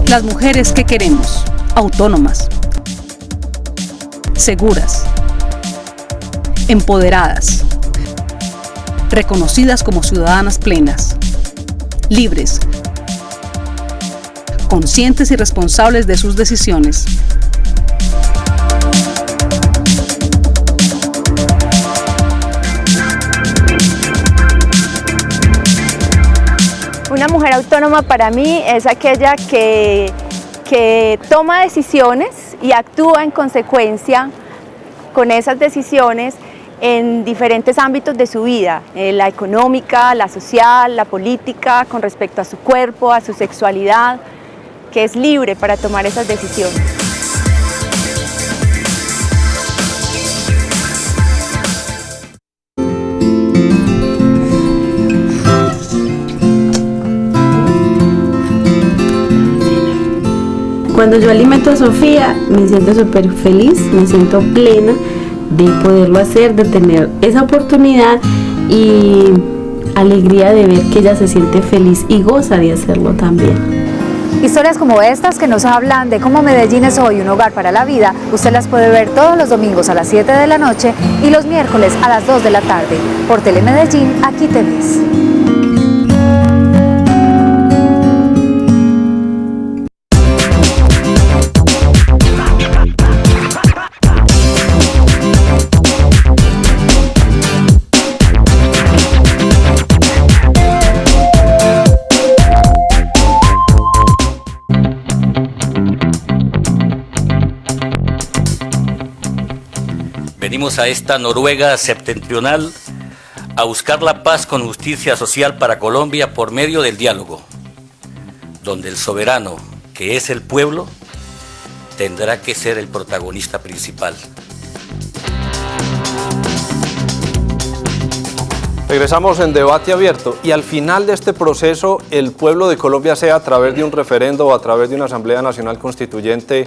[SPEAKER 15] Las mujeres que queremos, autónomas, seguras, empoderadas, reconocidas como ciudadanas plenas, libres, conscientes y responsables de sus decisiones.
[SPEAKER 11] Una mujer autónoma para mí es aquella que toma decisiones y actúa en consecuencia con esas decisiones en diferentes ámbitos de su vida, la económica, la social, la política, con respecto a su cuerpo, a su sexualidad, que es libre para tomar esas decisiones.
[SPEAKER 19] Cuando yo alimento a Sofía, me siento súper feliz, me siento plena de poderlo hacer, de tener esa oportunidad y alegría de ver que ella se siente feliz y goza de hacerlo también.
[SPEAKER 20] Historias como estas que nos hablan de cómo Medellín es hoy un hogar para la vida, usted las puede ver todos los domingos a las 7 de la noche y los miércoles a las 2 de la tarde. Por Telemedellín, aquí te ves.
[SPEAKER 21] Venimos a esta Noruega septentrional a buscar la paz con justicia social para Colombia por medio del diálogo, donde el soberano, que es el pueblo, tendrá que ser el protagonista principal.
[SPEAKER 2] Regresamos en debate abierto y al final de este proceso el pueblo de Colombia, sea a través de un referendo o a través de una Asamblea Nacional Constituyente,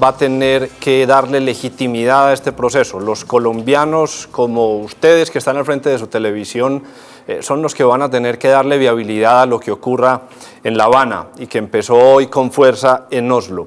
[SPEAKER 2] va a tener que darle legitimidad a este proceso. Los colombianos, como ustedes que están al frente de su televisión, son los que van a tener que darle viabilidad a lo que ocurra en La Habana y que empezó hoy con fuerza en Oslo.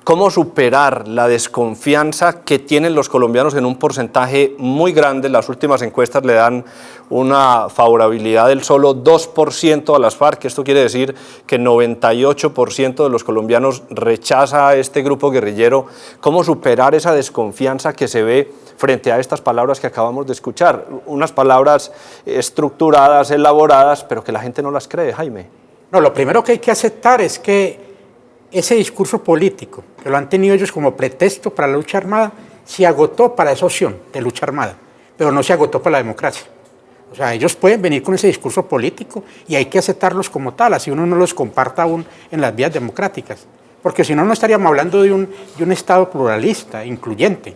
[SPEAKER 2] ¿Cómo superar la desconfianza que tienen los colombianos en un porcentaje muy grande? Las últimas encuestas le dan una favorabilidad del solo 2% a las FARC. Esto quiere decir que 98% de los colombianos rechaza a este grupo guerrillero. ¿Cómo superar esa desconfianza que se ve frente a estas palabras que acabamos de escuchar? Unas palabras estructuradas, elaboradas, pero que la gente no las cree, Jaime.
[SPEAKER 3] No, lo primero que hay que aceptar es que ese discurso político, que lo han tenido ellos como pretexto para la lucha armada, se agotó para esa opción de lucha armada, pero no se agotó para la democracia. O sea, ellos pueden venir con ese discurso político y hay que aceptarlos como tal, así uno no los comparta aún en las vías democráticas, porque si no, no estaríamos hablando de un Estado pluralista, incluyente.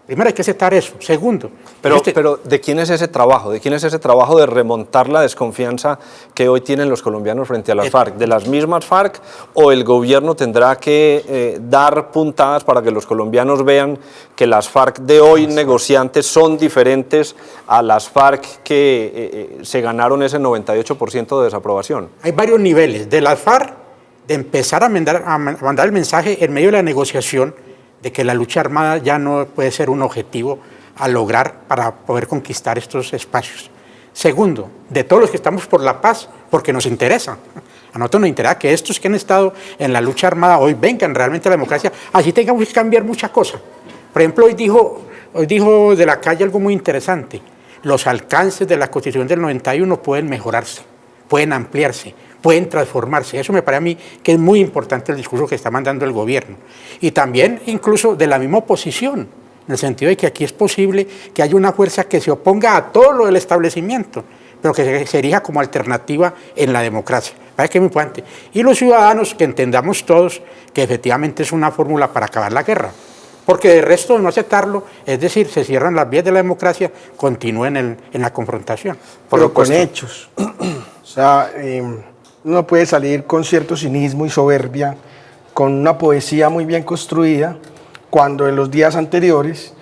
[SPEAKER 3] Primero hay que aceptar eso. Segundo...
[SPEAKER 2] Pero ¿de quién es ese trabajo? ¿De quién es ese trabajo de remontar la desconfianza que hoy tienen los colombianos frente a las FARC? ¿De las mismas FARC o el gobierno tendrá que dar puntadas para que los colombianos vean que las FARC de hoy negociantes son diferentes a las FARC que se ganaron ese 98% de desaprobación?
[SPEAKER 3] Hay varios niveles. De las FARC, de empezar a mandar el mensaje en medio de la negociación de que la lucha armada ya no puede ser un objetivo a lograr para poder conquistar estos espacios. Segundo, de todos los que estamos por la paz, porque nos interesa. A nosotros nos interesa que estos que han estado en la lucha armada hoy vengan realmente a la democracia, así tengamos que cambiar muchas cosas. Por ejemplo, hoy dijo de la calle algo muy interesante. Los alcances de la Constitución del 91 pueden mejorarse, pueden ampliarse, pueden transformarse. Eso me parece a mí que es muy importante el discurso que está mandando el gobierno. Y también incluso de la misma oposición, en el sentido de que aquí es posible que haya una fuerza que se oponga a todo lo del establecimiento, pero que se erija como alternativa en la democracia. Parece que es muy importante. Y los ciudadanos que entendamos todos que efectivamente es una fórmula para acabar la guerra. Porque de resto de no aceptarlo, es decir, se cierran las vías de la democracia, continúen en la confrontación.
[SPEAKER 4] Pero con hechos. O sea... uno puede salir con cierto cinismo y soberbia, con una poesía muy bien construida, cuando en los días anteriores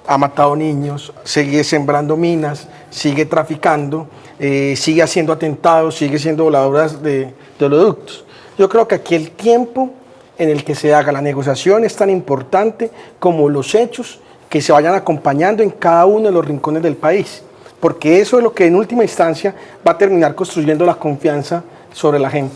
[SPEAKER 4] ha matado niños, sigue sembrando minas, sigue traficando, sigue haciendo atentados, sigue siendo voladoras de oleoductos. Yo creo que aquí el tiempo en el que se haga la negociación es tan importante como los hechos que se vayan acompañando en cada uno de los rincones del país, porque eso es lo que en última instancia va a terminar construyendo la confianza sobre la gente.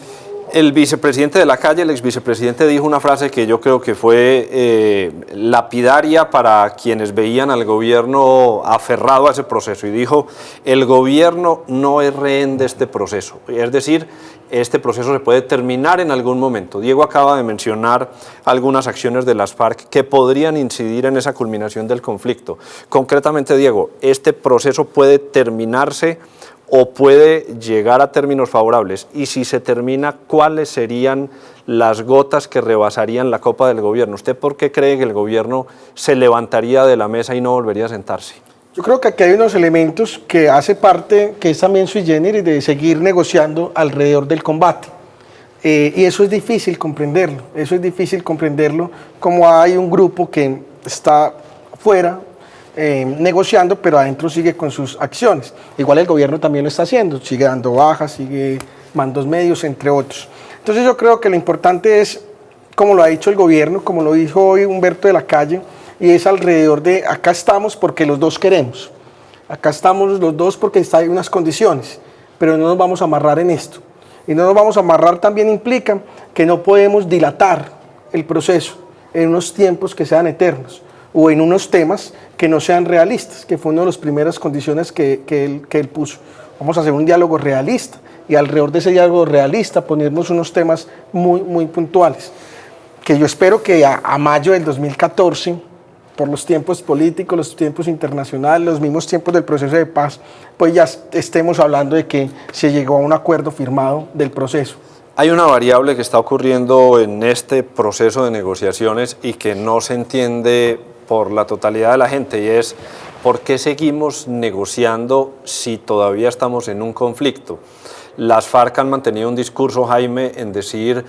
[SPEAKER 2] El vicepresidente de la calle, el exvicepresidente, dijo una frase que yo creo que fue lapidaria para quienes veían al gobierno aferrado a ese proceso, y dijo: el gobierno no es rehén de este proceso, es decir, este proceso se puede terminar en algún momento. Diego acaba de mencionar algunas acciones de las FARC que podrían incidir en esa culminación del conflicto. Concretamente, Diego, ¿este proceso puede terminarse o puede llegar a términos favorables? Y si se termina, ¿cuáles serían las gotas que rebasarían la copa del gobierno? ¿Usted por qué cree que el gobierno se levantaría de la mesa y no volvería a sentarse?
[SPEAKER 4] Yo creo que aquí hay unos elementos que hace parte, que es también sui generis, de seguir negociando alrededor del combate. Y eso es difícil comprenderlo, como hay un grupo que está fuera, negociando, pero adentro sigue con sus acciones. Igual el gobierno también lo está haciendo, sigue dando bajas, sigue mandos medios, entre otros. Entonces yo creo que lo importante es, como lo ha dicho el gobierno, como lo dijo hoy Humberto de la Calle, y es alrededor de acá estamos porque los dos queremos, acá estamos los dos porque hay unas condiciones, pero no nos vamos a amarrar en esto. Y no nos vamos a amarrar también implica que no podemos dilatar el proceso en unos tiempos que sean eternos o en unos temas que no sean realistas, que fue una de las primeras condiciones que él puso. Vamos a hacer un diálogo realista y alrededor de ese diálogo realista ponernos unos temas muy puntuales, que yo espero que a mayo del 2014, por los tiempos políticos, los tiempos internacionales, los mismos tiempos del proceso de paz, pues ya estemos hablando de que se llegó a un acuerdo firmado del proceso.
[SPEAKER 2] Hay una variable que está ocurriendo en este proceso de negociaciones y que no se entiende por la totalidad de la gente, y es ¿por qué seguimos negociando si todavía estamos en un conflicto? Las FARC han mantenido un discurso, Jaime, en decir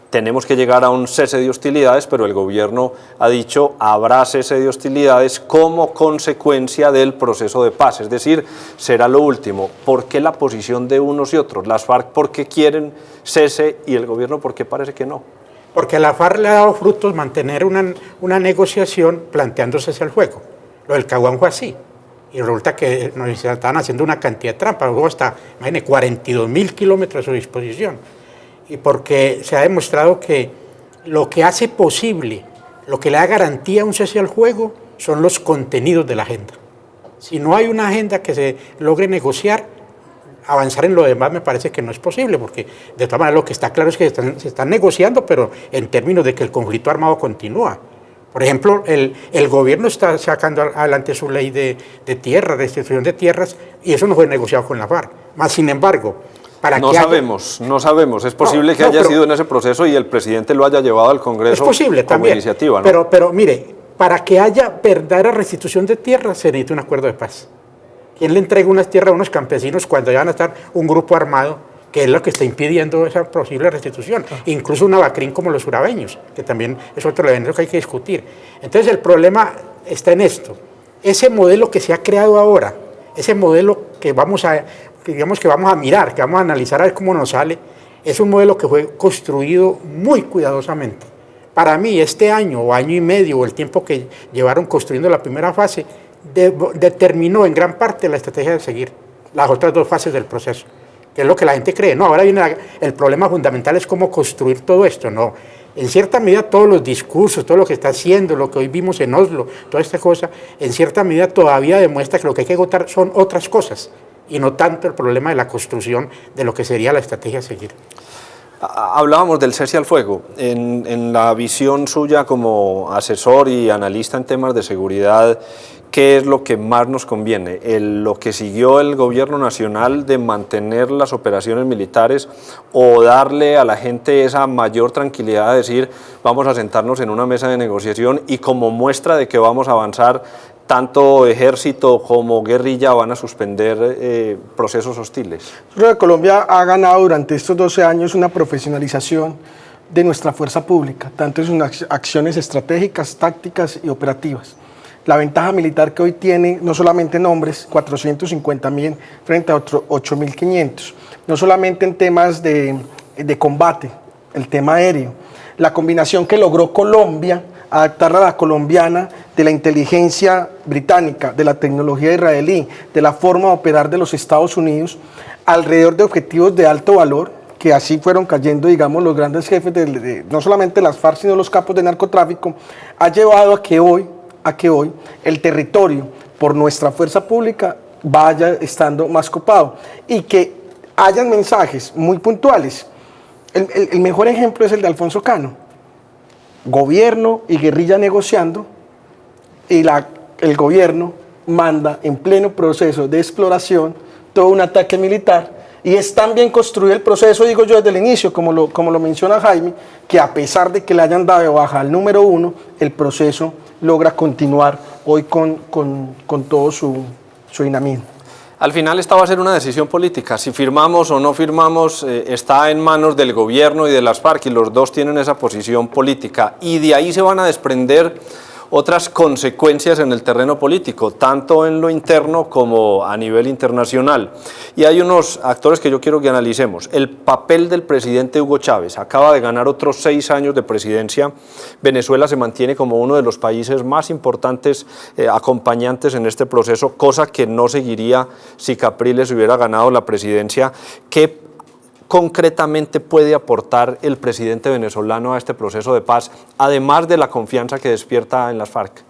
[SPEAKER 2] tenemos que llegar a un cese de hostilidades, pero el gobierno ha dicho habrá cese de hostilidades como consecuencia del proceso de paz, es decir, será lo último. ¿Por qué la posición de unos y otros? Las FARC, ¿por qué quieren cese y el gobierno por qué parece que no?
[SPEAKER 3] Porque a la FARC le ha dado frutos mantener una negociación planteándose el juego. Lo del Caguán fue así. Y resulta que nos estaban haciendo una cantidad de trampas. Luego hasta, imagínense, 42.000 kilómetros a su disposición. Y porque se ha demostrado que lo que hace posible, lo que le da garantía a un cese al juego, son los contenidos de la agenda. Si no hay una agenda que se logre negociar, avanzar en lo demás me parece que no es posible, porque de todas maneras lo que está claro es que se están negociando, pero en términos de que el conflicto armado continúa. Por ejemplo, el gobierno está sacando adelante su ley de tierra, restitución de tierras, y eso no fue negociado con la FARC. Más sin embargo,
[SPEAKER 2] no sabemos, es posible que haya sido en ese proceso y el presidente lo haya llevado al Congreso. Es posible, como también, iniciativa, ¿no?
[SPEAKER 3] Pero mire, para que haya verdadera restitución de tierras se necesita un acuerdo de paz. ¿Quién le entrega unas tierras a unos campesinos cuando ya van a estar un grupo armado, que es lo que está impidiendo esa posible restitución? Incluso un abacrín como los urabeños, que también es otro elemento que hay que discutir. Entonces el problema está en esto. Ese modelo que se ha creado ahora, ese modelo que vamos a mirar, que vamos a analizar a ver cómo nos sale, es un modelo que fue construido muy cuidadosamente. Para mí, este año o año y medio, o el tiempo que llevaron construyendo la primera fase, determinó en gran parte la estrategia de seguir las otras dos fases del proceso, que es lo que la gente cree. No, ahora viene el problema fundamental, es cómo construir todo esto. No, en cierta medida todos los discursos, todo lo que está haciendo, lo que hoy vimos en Oslo, toda esta cosa, en cierta medida todavía demuestra que lo que hay que agotar son otras cosas, y no tanto el problema de la construcción de lo que sería la estrategia a seguir.
[SPEAKER 2] Hablábamos del cese al fuego. En la visión suya como asesor y analista en temas de seguridad, ¿qué es lo que más nos conviene? ¿Lo que siguió el gobierno nacional de mantener las operaciones militares o darle a la gente esa mayor tranquilidad de decir vamos a sentarnos en una mesa de negociación y como muestra de que vamos a avanzar, tanto ejército como guerrilla van a suspender procesos hostiles?
[SPEAKER 4] Creo que Colombia ha ganado durante estos 12 años una profesionalización de nuestra fuerza pública, tanto en sus acciones estratégicas, tácticas y operativas. La ventaja militar que hoy tiene, no solamente en hombres, 450.000 frente a 8.500, no solamente en temas de combate, el tema aéreo, la combinación que logró Colombia, adaptarla a la colombiana, de la inteligencia británica, de la tecnología israelí, de la forma de operar de los Estados Unidos, alrededor de objetivos de alto valor, que así fueron cayendo, digamos, los grandes jefes, no solamente las FARC, sino los capos de narcotráfico, ha llevado a que hoy el territorio, por nuestra fuerza pública, vaya estando más copado y que hayan mensajes muy puntuales. El mejor ejemplo es el de Alfonso Cano. Gobierno y guerrilla negociando, y el gobierno manda en pleno proceso de exploración todo un ataque militar, y es tan bien construido el proceso, digo yo, desde el inicio, como lo menciona Jaime, que a pesar de que le hayan dado baja al número 1, el proceso logra continuar hoy con todo su dinamismo.
[SPEAKER 2] Al final esta va a ser una decisión política, si firmamos o no firmamos está en manos del gobierno y de las FARC, y los dos tienen esa posición política, y de ahí se van a desprender otras consecuencias en el terreno político, tanto en lo interno como a nivel internacional. Y hay unos actores que yo quiero que analicemos. El papel del presidente Hugo Chávez. Acaba de ganar otros 6 años de presidencia. Venezuela se mantiene como uno de los países más importantes acompañantes en este proceso, cosa que no seguiría si Capriles hubiera ganado la presidencia. ¿Qué concretamente puede aportar el presidente venezolano a este proceso de paz, además de la confianza que despierta en las FARC?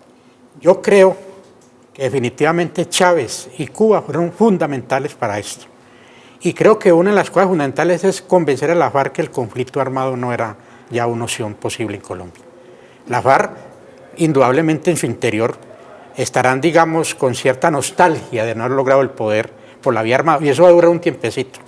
[SPEAKER 3] Yo creo que definitivamente Chávez y Cuba fueron fundamentales para esto. Y creo que una de las cosas fundamentales es convencer a la FARC que el conflicto armado no era ya una opción posible en Colombia. La FARC, indudablemente en su interior, estarán, digamos, con cierta nostalgia de no haber logrado el poder por la vía armada, y eso va a durar un tiempecito.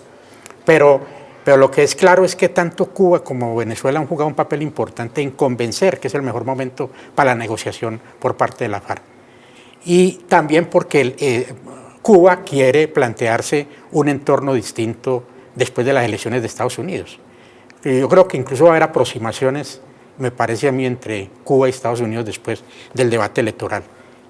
[SPEAKER 3] Pero lo que es claro es que tanto Cuba como Venezuela han jugado un papel importante en convencer que es el mejor momento para la negociación por parte de la FARC. Y también porque Cuba quiere plantearse un entorno distinto después de las elecciones de Estados Unidos. Yo creo que incluso va a haber aproximaciones, me parece a mí, entre Cuba y Estados Unidos después del debate electoral.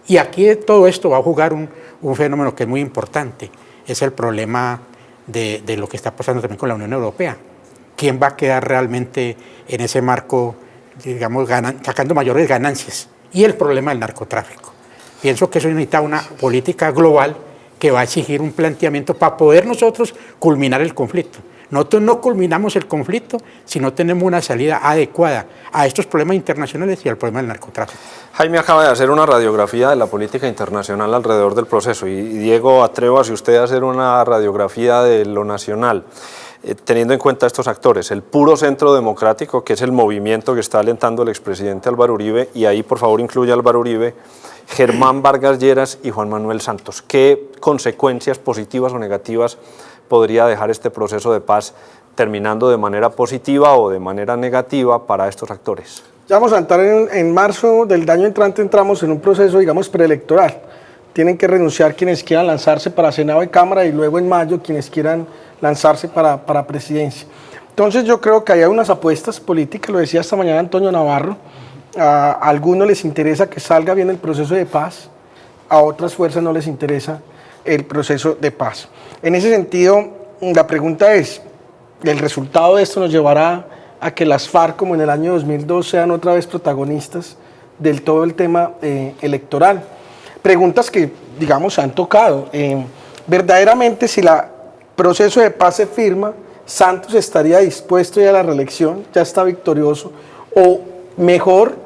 [SPEAKER 3] Y aquí todo esto va a jugar un fenómeno que es muy importante, es el problema de lo que está pasando también con la Unión Europea. ¿Quién va a quedar realmente en ese marco, digamos, sacando mayores ganancias? Y el problema del narcotráfico. Pienso que eso necesita una política global que va a exigir un planteamiento para poder nosotros culminar el conflicto. Nosotros no culminamos el conflicto si no tenemos una salida adecuada a estos problemas internacionales y al problema del narcotráfico.
[SPEAKER 2] Jaime acaba de hacer una radiografía de la política internacional alrededor del proceso y Diego, atrévase usted a hacer una radiografía de lo nacional, teniendo en cuenta estos actores, el puro centro democrático, que es el movimiento que está alentando el expresidente Álvaro Uribe, y ahí por favor incluye a Álvaro Uribe, Germán Vargas Lleras y Juan Manuel Santos. ¿Qué consecuencias positivas o negativas podría dejar este proceso de paz, terminando de manera positiva o de manera negativa para estos actores?
[SPEAKER 4] Ya vamos a entrar en marzo del año entrante, entramos en un proceso, digamos, preelectoral. Tienen que renunciar quienes quieran lanzarse para Senado y Cámara, y luego en mayo quienes quieran lanzarse para presidencia. Entonces yo creo que hay unas apuestas políticas, lo decía esta mañana Antonio Navarro, a algunos les interesa que salga bien el proceso de paz, a otras fuerzas no les interesa el proceso de paz. En ese sentido, la pregunta es, ¿el resultado de esto nos llevará a que las FARC, como en el año 2002, sean otra vez protagonistas del todo el tema electoral? Preguntas que, digamos, se han tocado. Verdaderamente, si el proceso de paz se firma, ¿Santos estaría dispuesto ya a la reelección? ¿Ya está victorioso? ¿O mejor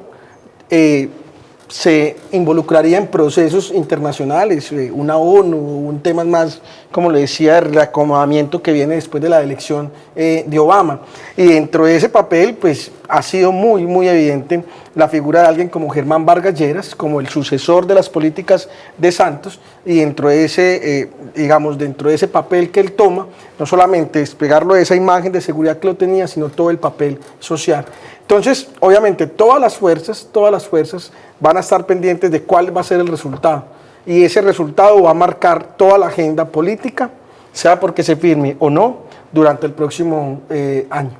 [SPEAKER 4] se involucraría en procesos internacionales, una ONU, un tema más, como le decía, de reacomodamiento que viene después de la elección de Obama? Y dentro de ese papel, pues, ha sido muy evidente la figura de alguien como Germán Vargas Lleras, como el sucesor de las políticas de Santos, y dentro de ese, digamos, dentro de ese papel que él toma, no solamente despegarlo de esa imagen de seguridad que lo tenía, sino todo el papel social. Entonces, obviamente, todas las fuerzas van a estar pendientes de cuál va a ser el resultado, y ese resultado va a marcar toda la agenda política, sea porque se firme o no, durante el próximo año.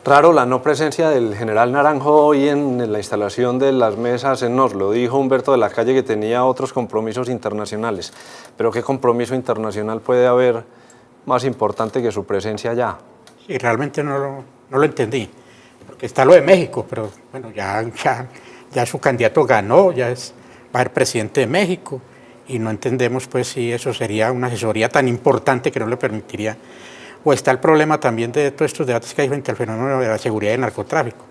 [SPEAKER 2] Raro la no presencia del general Naranjo hoy en la instalación de las mesas en Oslo. Dijo Humberto de la Calle que tenía otros compromisos internacionales, pero ¿qué compromiso internacional puede haber más importante que su presencia allá?
[SPEAKER 3] Sí, realmente no lo entendí, porque está lo de México, pero bueno, ya su candidato ganó, va a ser presidente de México, y no entendemos pues si eso sería una asesoría tan importante que no le permitiría. O está el problema también de todos estos debates que hay frente al fenómeno de la seguridad y el narcotráfico.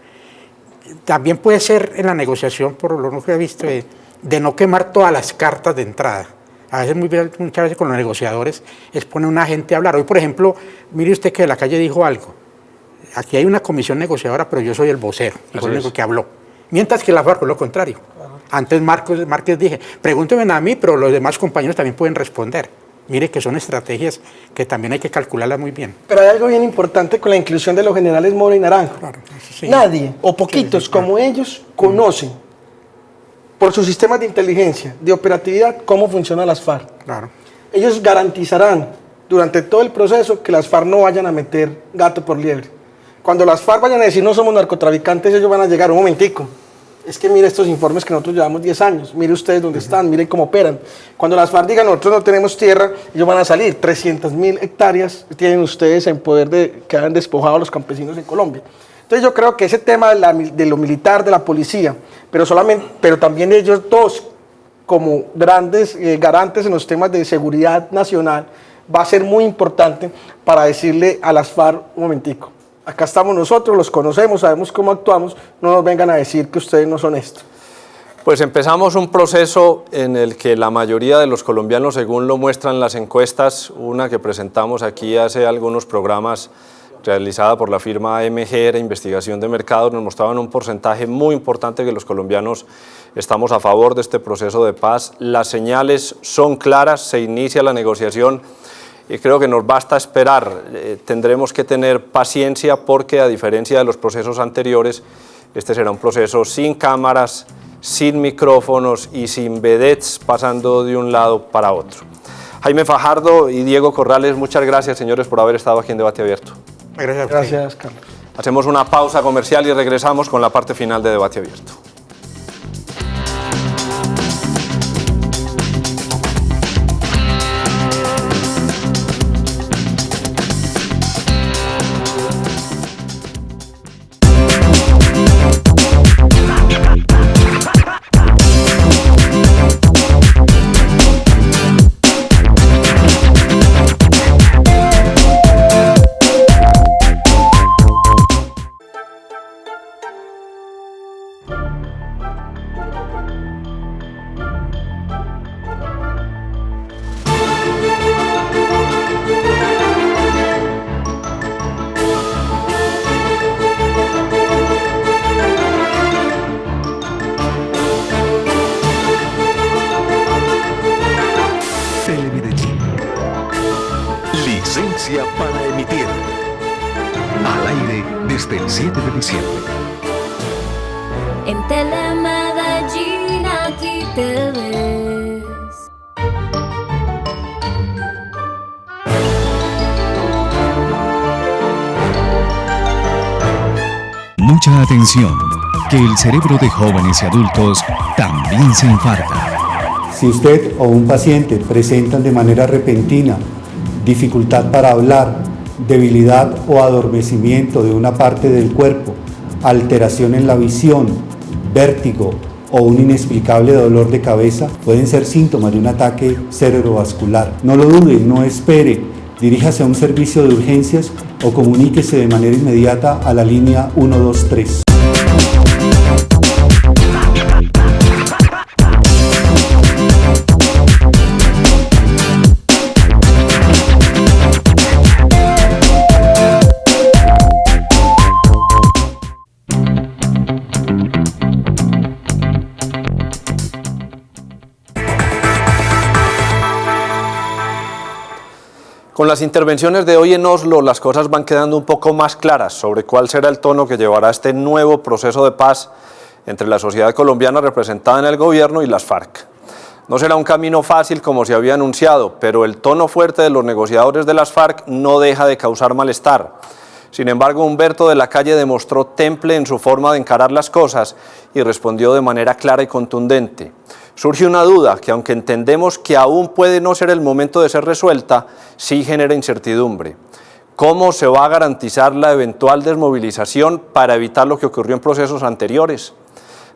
[SPEAKER 3] También puede ser en la negociación, por lo que he visto, de no quemar todas las cartas de entrada. A veces, muchas veces con los negociadores, es poner a una gente a hablar. Hoy, por ejemplo, mire usted que de la Calle dijo algo. Aquí hay una comisión negociadora, pero yo soy el vocero, y fue el único que habló. Mientras que la FARC fue lo contrario. Antes Márquez dije, pregúntenme a mí, pero los demás compañeros también pueden responder. Mire que son estrategias que también hay que calcularlas muy bien.
[SPEAKER 4] Pero hay algo bien importante con la inclusión de los generales Mora y Naranjo. Claro, sí. Nadie, o poquitos como ellos, conocen por sus sistemas de inteligencia, de operatividad, cómo funcionan las FARC.
[SPEAKER 3] Claro.
[SPEAKER 4] Ellos garantizarán durante todo el proceso que las FARC no vayan a meter gato por liebre. Cuando las FARC vayan a decir no somos narcotraficantes, ellos van a llegar, un momentico, Es que mire estos informes que nosotros llevamos 10 años, mire ustedes dónde están, miren cómo operan. Cuando las FARC digan nosotros no tenemos tierra, ellos van a salir. 300.000 hectáreas tienen ustedes en poder de que han despojado a los campesinos en Colombia. Entonces yo creo que ese tema de lo militar, de la policía, pero también ellos dos como grandes garantes en los temas de seguridad nacional, va a ser muy importante para decirle a las FARC, un momentico, acá estamos nosotros, los conocemos, sabemos cómo actuamos, no nos vengan a decir que ustedes no son esto.
[SPEAKER 2] Pues empezamos un proceso en el que la mayoría de los colombianos, según lo muestran las encuestas, una que presentamos aquí hace algunos programas, realizada por la firma AMG, era investigación de mercados, nos mostraban un porcentaje muy importante que los colombianos estamos a favor de este proceso de paz. Las señales son claras, se inicia la negociación y creo que nos basta esperar. Tendremos que tener paciencia porque, a diferencia de los procesos anteriores, este será un proceso sin cámaras, sin micrófonos y sin vedettes pasando de un lado para otro. Jaime Fajardo y Diego Corrales, muchas gracias, señores, por haber estado aquí en Debate Abierto.
[SPEAKER 4] Gracias, Carlos.
[SPEAKER 2] Hacemos una pausa comercial y regresamos con la parte final de Debate Abierto.
[SPEAKER 1] Telemedellín. Licencia para emitir. Al aire desde el 7 de diciembre.
[SPEAKER 22] En Telemedellín aquí te ves.
[SPEAKER 23] Mucha atención, que el cerebro de jóvenes y adultos también se infarta.
[SPEAKER 24] Si usted o un paciente presentan de manera repentina dificultad para hablar, debilidad o adormecimiento de una parte del cuerpo, alteración en la visión, vértigo o un inexplicable dolor de cabeza, pueden ser síntomas de un ataque cerebrovascular. No lo dude, no espere, diríjase a un servicio de urgencias o comuníquese de manera inmediata a la línea 123.
[SPEAKER 2] Con las intervenciones de hoy en Oslo, las cosas van quedando un poco más claras sobre cuál será el tono que llevará este nuevo proceso de paz entre la sociedad colombiana representada en el gobierno y las FARC. No será un camino fácil como se había anunciado, pero el tono fuerte de los negociadores de las FARC no deja de causar malestar. Sin embargo, Humberto de la Calle demostró temple en su forma de encarar las cosas y respondió de manera clara y contundente. Surge una duda que, aunque entendemos que aún puede no ser el momento de ser resuelta, sí genera incertidumbre. ¿Cómo se va a garantizar la eventual desmovilización para evitar lo que ocurrió en procesos anteriores?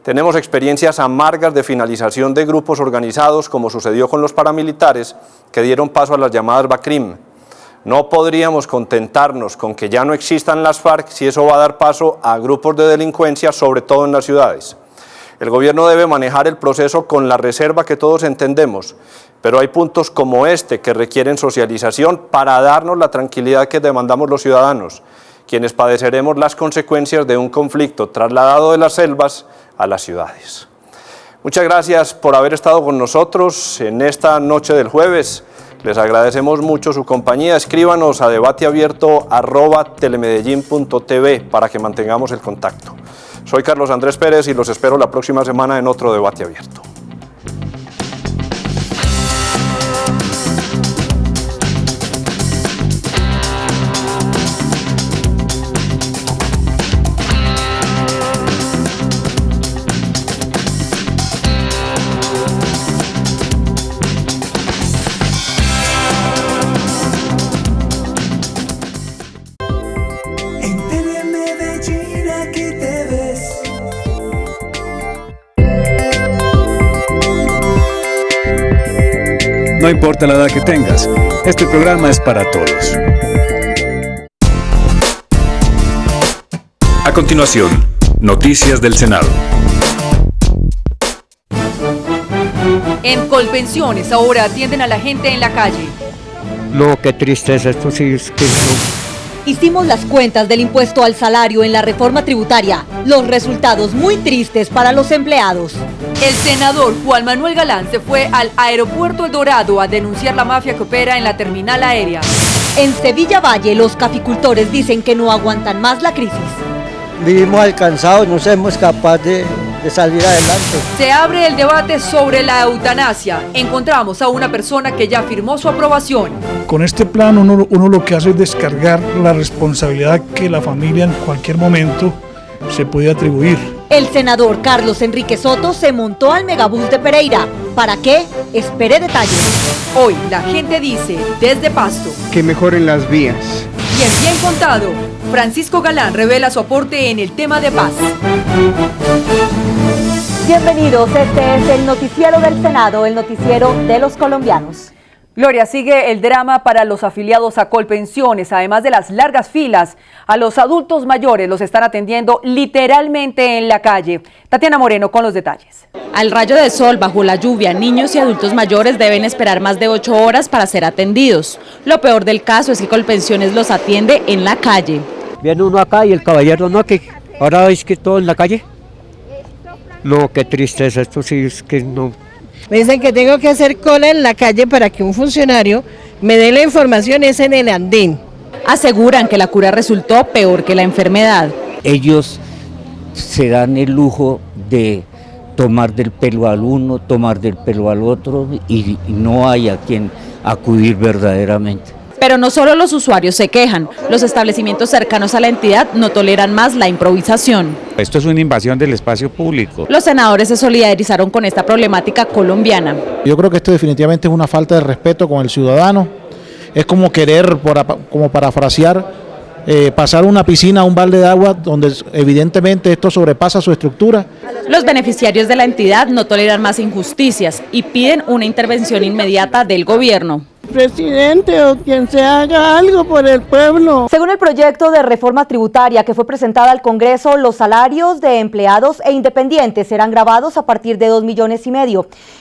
[SPEAKER 2] Tenemos experiencias amargas de finalización de grupos organizados, como sucedió con los paramilitares, que dieron paso a las llamadas BACRIM. No podríamos contentarnos con que ya no existan las FARC si eso va a dar paso a grupos de delincuencia, sobre todo en las ciudades. El gobierno debe manejar el proceso con la reserva que todos entendemos, pero hay puntos como este que requieren socialización para darnos la tranquilidad que demandamos los ciudadanos, quienes padeceremos las consecuencias de un conflicto trasladado de las selvas a las ciudades. Muchas gracias por haber estado con nosotros en esta noche del jueves. Les agradecemos mucho su compañía. Escríbanos a debateabierto@telemedellin.tv para que mantengamos el contacto. Soy Carlos Andrés Pérez y los espero la próxima semana en otro Debate Abierto.
[SPEAKER 5] No importa la edad que tengas, este programa es para todos. A continuación, noticias del Senado.
[SPEAKER 6] En Colpensiones ahora atienden a la gente en la calle.
[SPEAKER 7] No, qué tristeza, esto sí es que
[SPEAKER 8] Hicimos las cuentas del impuesto al salario en la reforma tributaria. Los resultados muy tristes para los empleados.
[SPEAKER 6] El senador Juan Manuel Galán se fue al aeropuerto El Dorado a denunciar la mafia que opera en la terminal aérea.
[SPEAKER 8] En Sevilla Valle, los caficultores dicen que no aguantan más la crisis.
[SPEAKER 7] vivimos alcanzados, no somos capaces de salir adelante.
[SPEAKER 6] Se abre el debate sobre la eutanasia. Encontramos a una persona que ya firmó su aprobación.
[SPEAKER 25] Con este plan uno lo que hace es descargar la responsabilidad que la familia en cualquier momento se puede atribuir.
[SPEAKER 8] El senador Carlos Enrique Soto se montó al megabús de Pereira. ¿Para qué? Espere detalles.
[SPEAKER 6] Hoy la gente dice, desde Pasto,
[SPEAKER 26] que mejoren las vías.
[SPEAKER 6] Y en Bien Contado, Francisco Galán revela su aporte en el tema de paz.
[SPEAKER 8] Bienvenidos, este es el noticiero del Senado, el noticiero de los colombianos.
[SPEAKER 6] Gloria, sigue el drama para los afiliados a Colpensiones. Además de las largas filas, a los adultos mayores los están atendiendo literalmente en la calle. Tatiana Moreno con los detalles.
[SPEAKER 27] Al rayo de sol, bajo la lluvia, niños y adultos mayores deben esperar más de 8 horas para ser atendidos. Lo peor del caso es que Colpensiones los atiende en la calle.
[SPEAKER 7] Viene uno acá y el caballero no, que ahora veis que todo en la calle. No, qué tristeza, esto sí es que no.
[SPEAKER 28] Me dicen que tengo que hacer cola en la calle para que un funcionario me dé la información, es en el andén.
[SPEAKER 27] Aseguran que la cura resultó peor que la enfermedad.
[SPEAKER 7] Ellos se dan el lujo de tomar del pelo al uno, tomar del pelo al otro y no hay a quien acudir verdaderamente.
[SPEAKER 27] Pero no solo los usuarios se quejan, los establecimientos cercanos a la entidad no toleran más la improvisación.
[SPEAKER 29] Esto es una invasión del espacio público.
[SPEAKER 27] Los senadores se solidarizaron con esta problemática colombiana.
[SPEAKER 30] Yo creo que esto definitivamente es una falta de respeto con el ciudadano. Es como querer, como parafrasear, pasar una piscina a un balde de agua donde evidentemente esto sobrepasa su estructura.
[SPEAKER 27] Los beneficiarios de la entidad no toleran más injusticias y piden una intervención inmediata del gobierno.
[SPEAKER 28] Presidente o quien se haga algo por el pueblo.
[SPEAKER 8] Según el proyecto de reforma tributaria que fue presentada al Congreso, los salarios de empleados e independientes serán grabados a partir de 2,5 millones.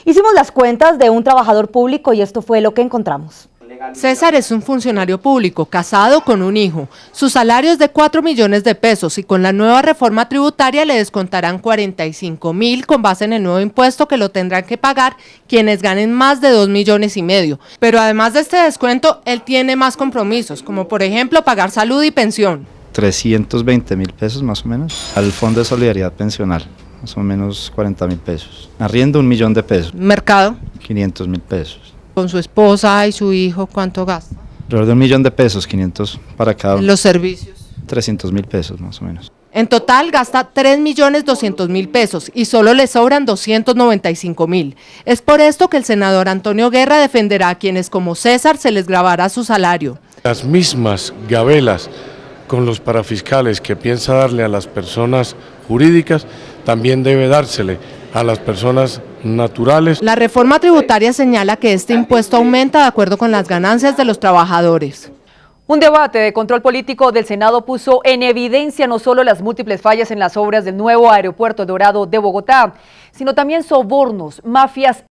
[SPEAKER 8] Hicimos las cuentas de un trabajador público y esto fue lo que encontramos.
[SPEAKER 31] César es un funcionario público, casado con un hijo. Su salario es de 4 millones de pesos y con la nueva reforma tributaria le descontarán 45.000 con base en el nuevo impuesto que lo tendrán que pagar quienes ganen más de 2,5 millones. Pero además de este descuento, él tiene más compromisos, como por ejemplo pagar salud y pensión.
[SPEAKER 32] 320.000 pesos más o menos al Fondo de Solidaridad Pensional, más o menos 40.000 pesos. Arriendo 1 millón de pesos.
[SPEAKER 31] Mercado.
[SPEAKER 32] 500.000 pesos.
[SPEAKER 31] Con su esposa y su hijo, ¿cuánto gasta?
[SPEAKER 32] Alrededor de 1 millón de pesos, 500 para cada uno.
[SPEAKER 31] Los servicios.
[SPEAKER 32] 300.000 pesos más o menos.
[SPEAKER 31] En total gasta 3.200.000 pesos y solo le sobran 295.000. Es por esto que el senador Antonio Guerra defenderá a quienes como César se les grabará su salario.
[SPEAKER 33] Las mismas gabelas con los parafiscales que piensa darle a las personas jurídicas, también debe dársele a las personas naturales.
[SPEAKER 31] La reforma tributaria señala que este impuesto aumenta de acuerdo con las ganancias de los trabajadores.
[SPEAKER 6] Un debate de control político del Senado puso en evidencia no solo las múltiples fallas en las obras del nuevo aeropuerto Dorado de Bogotá, sino también sobornos, mafias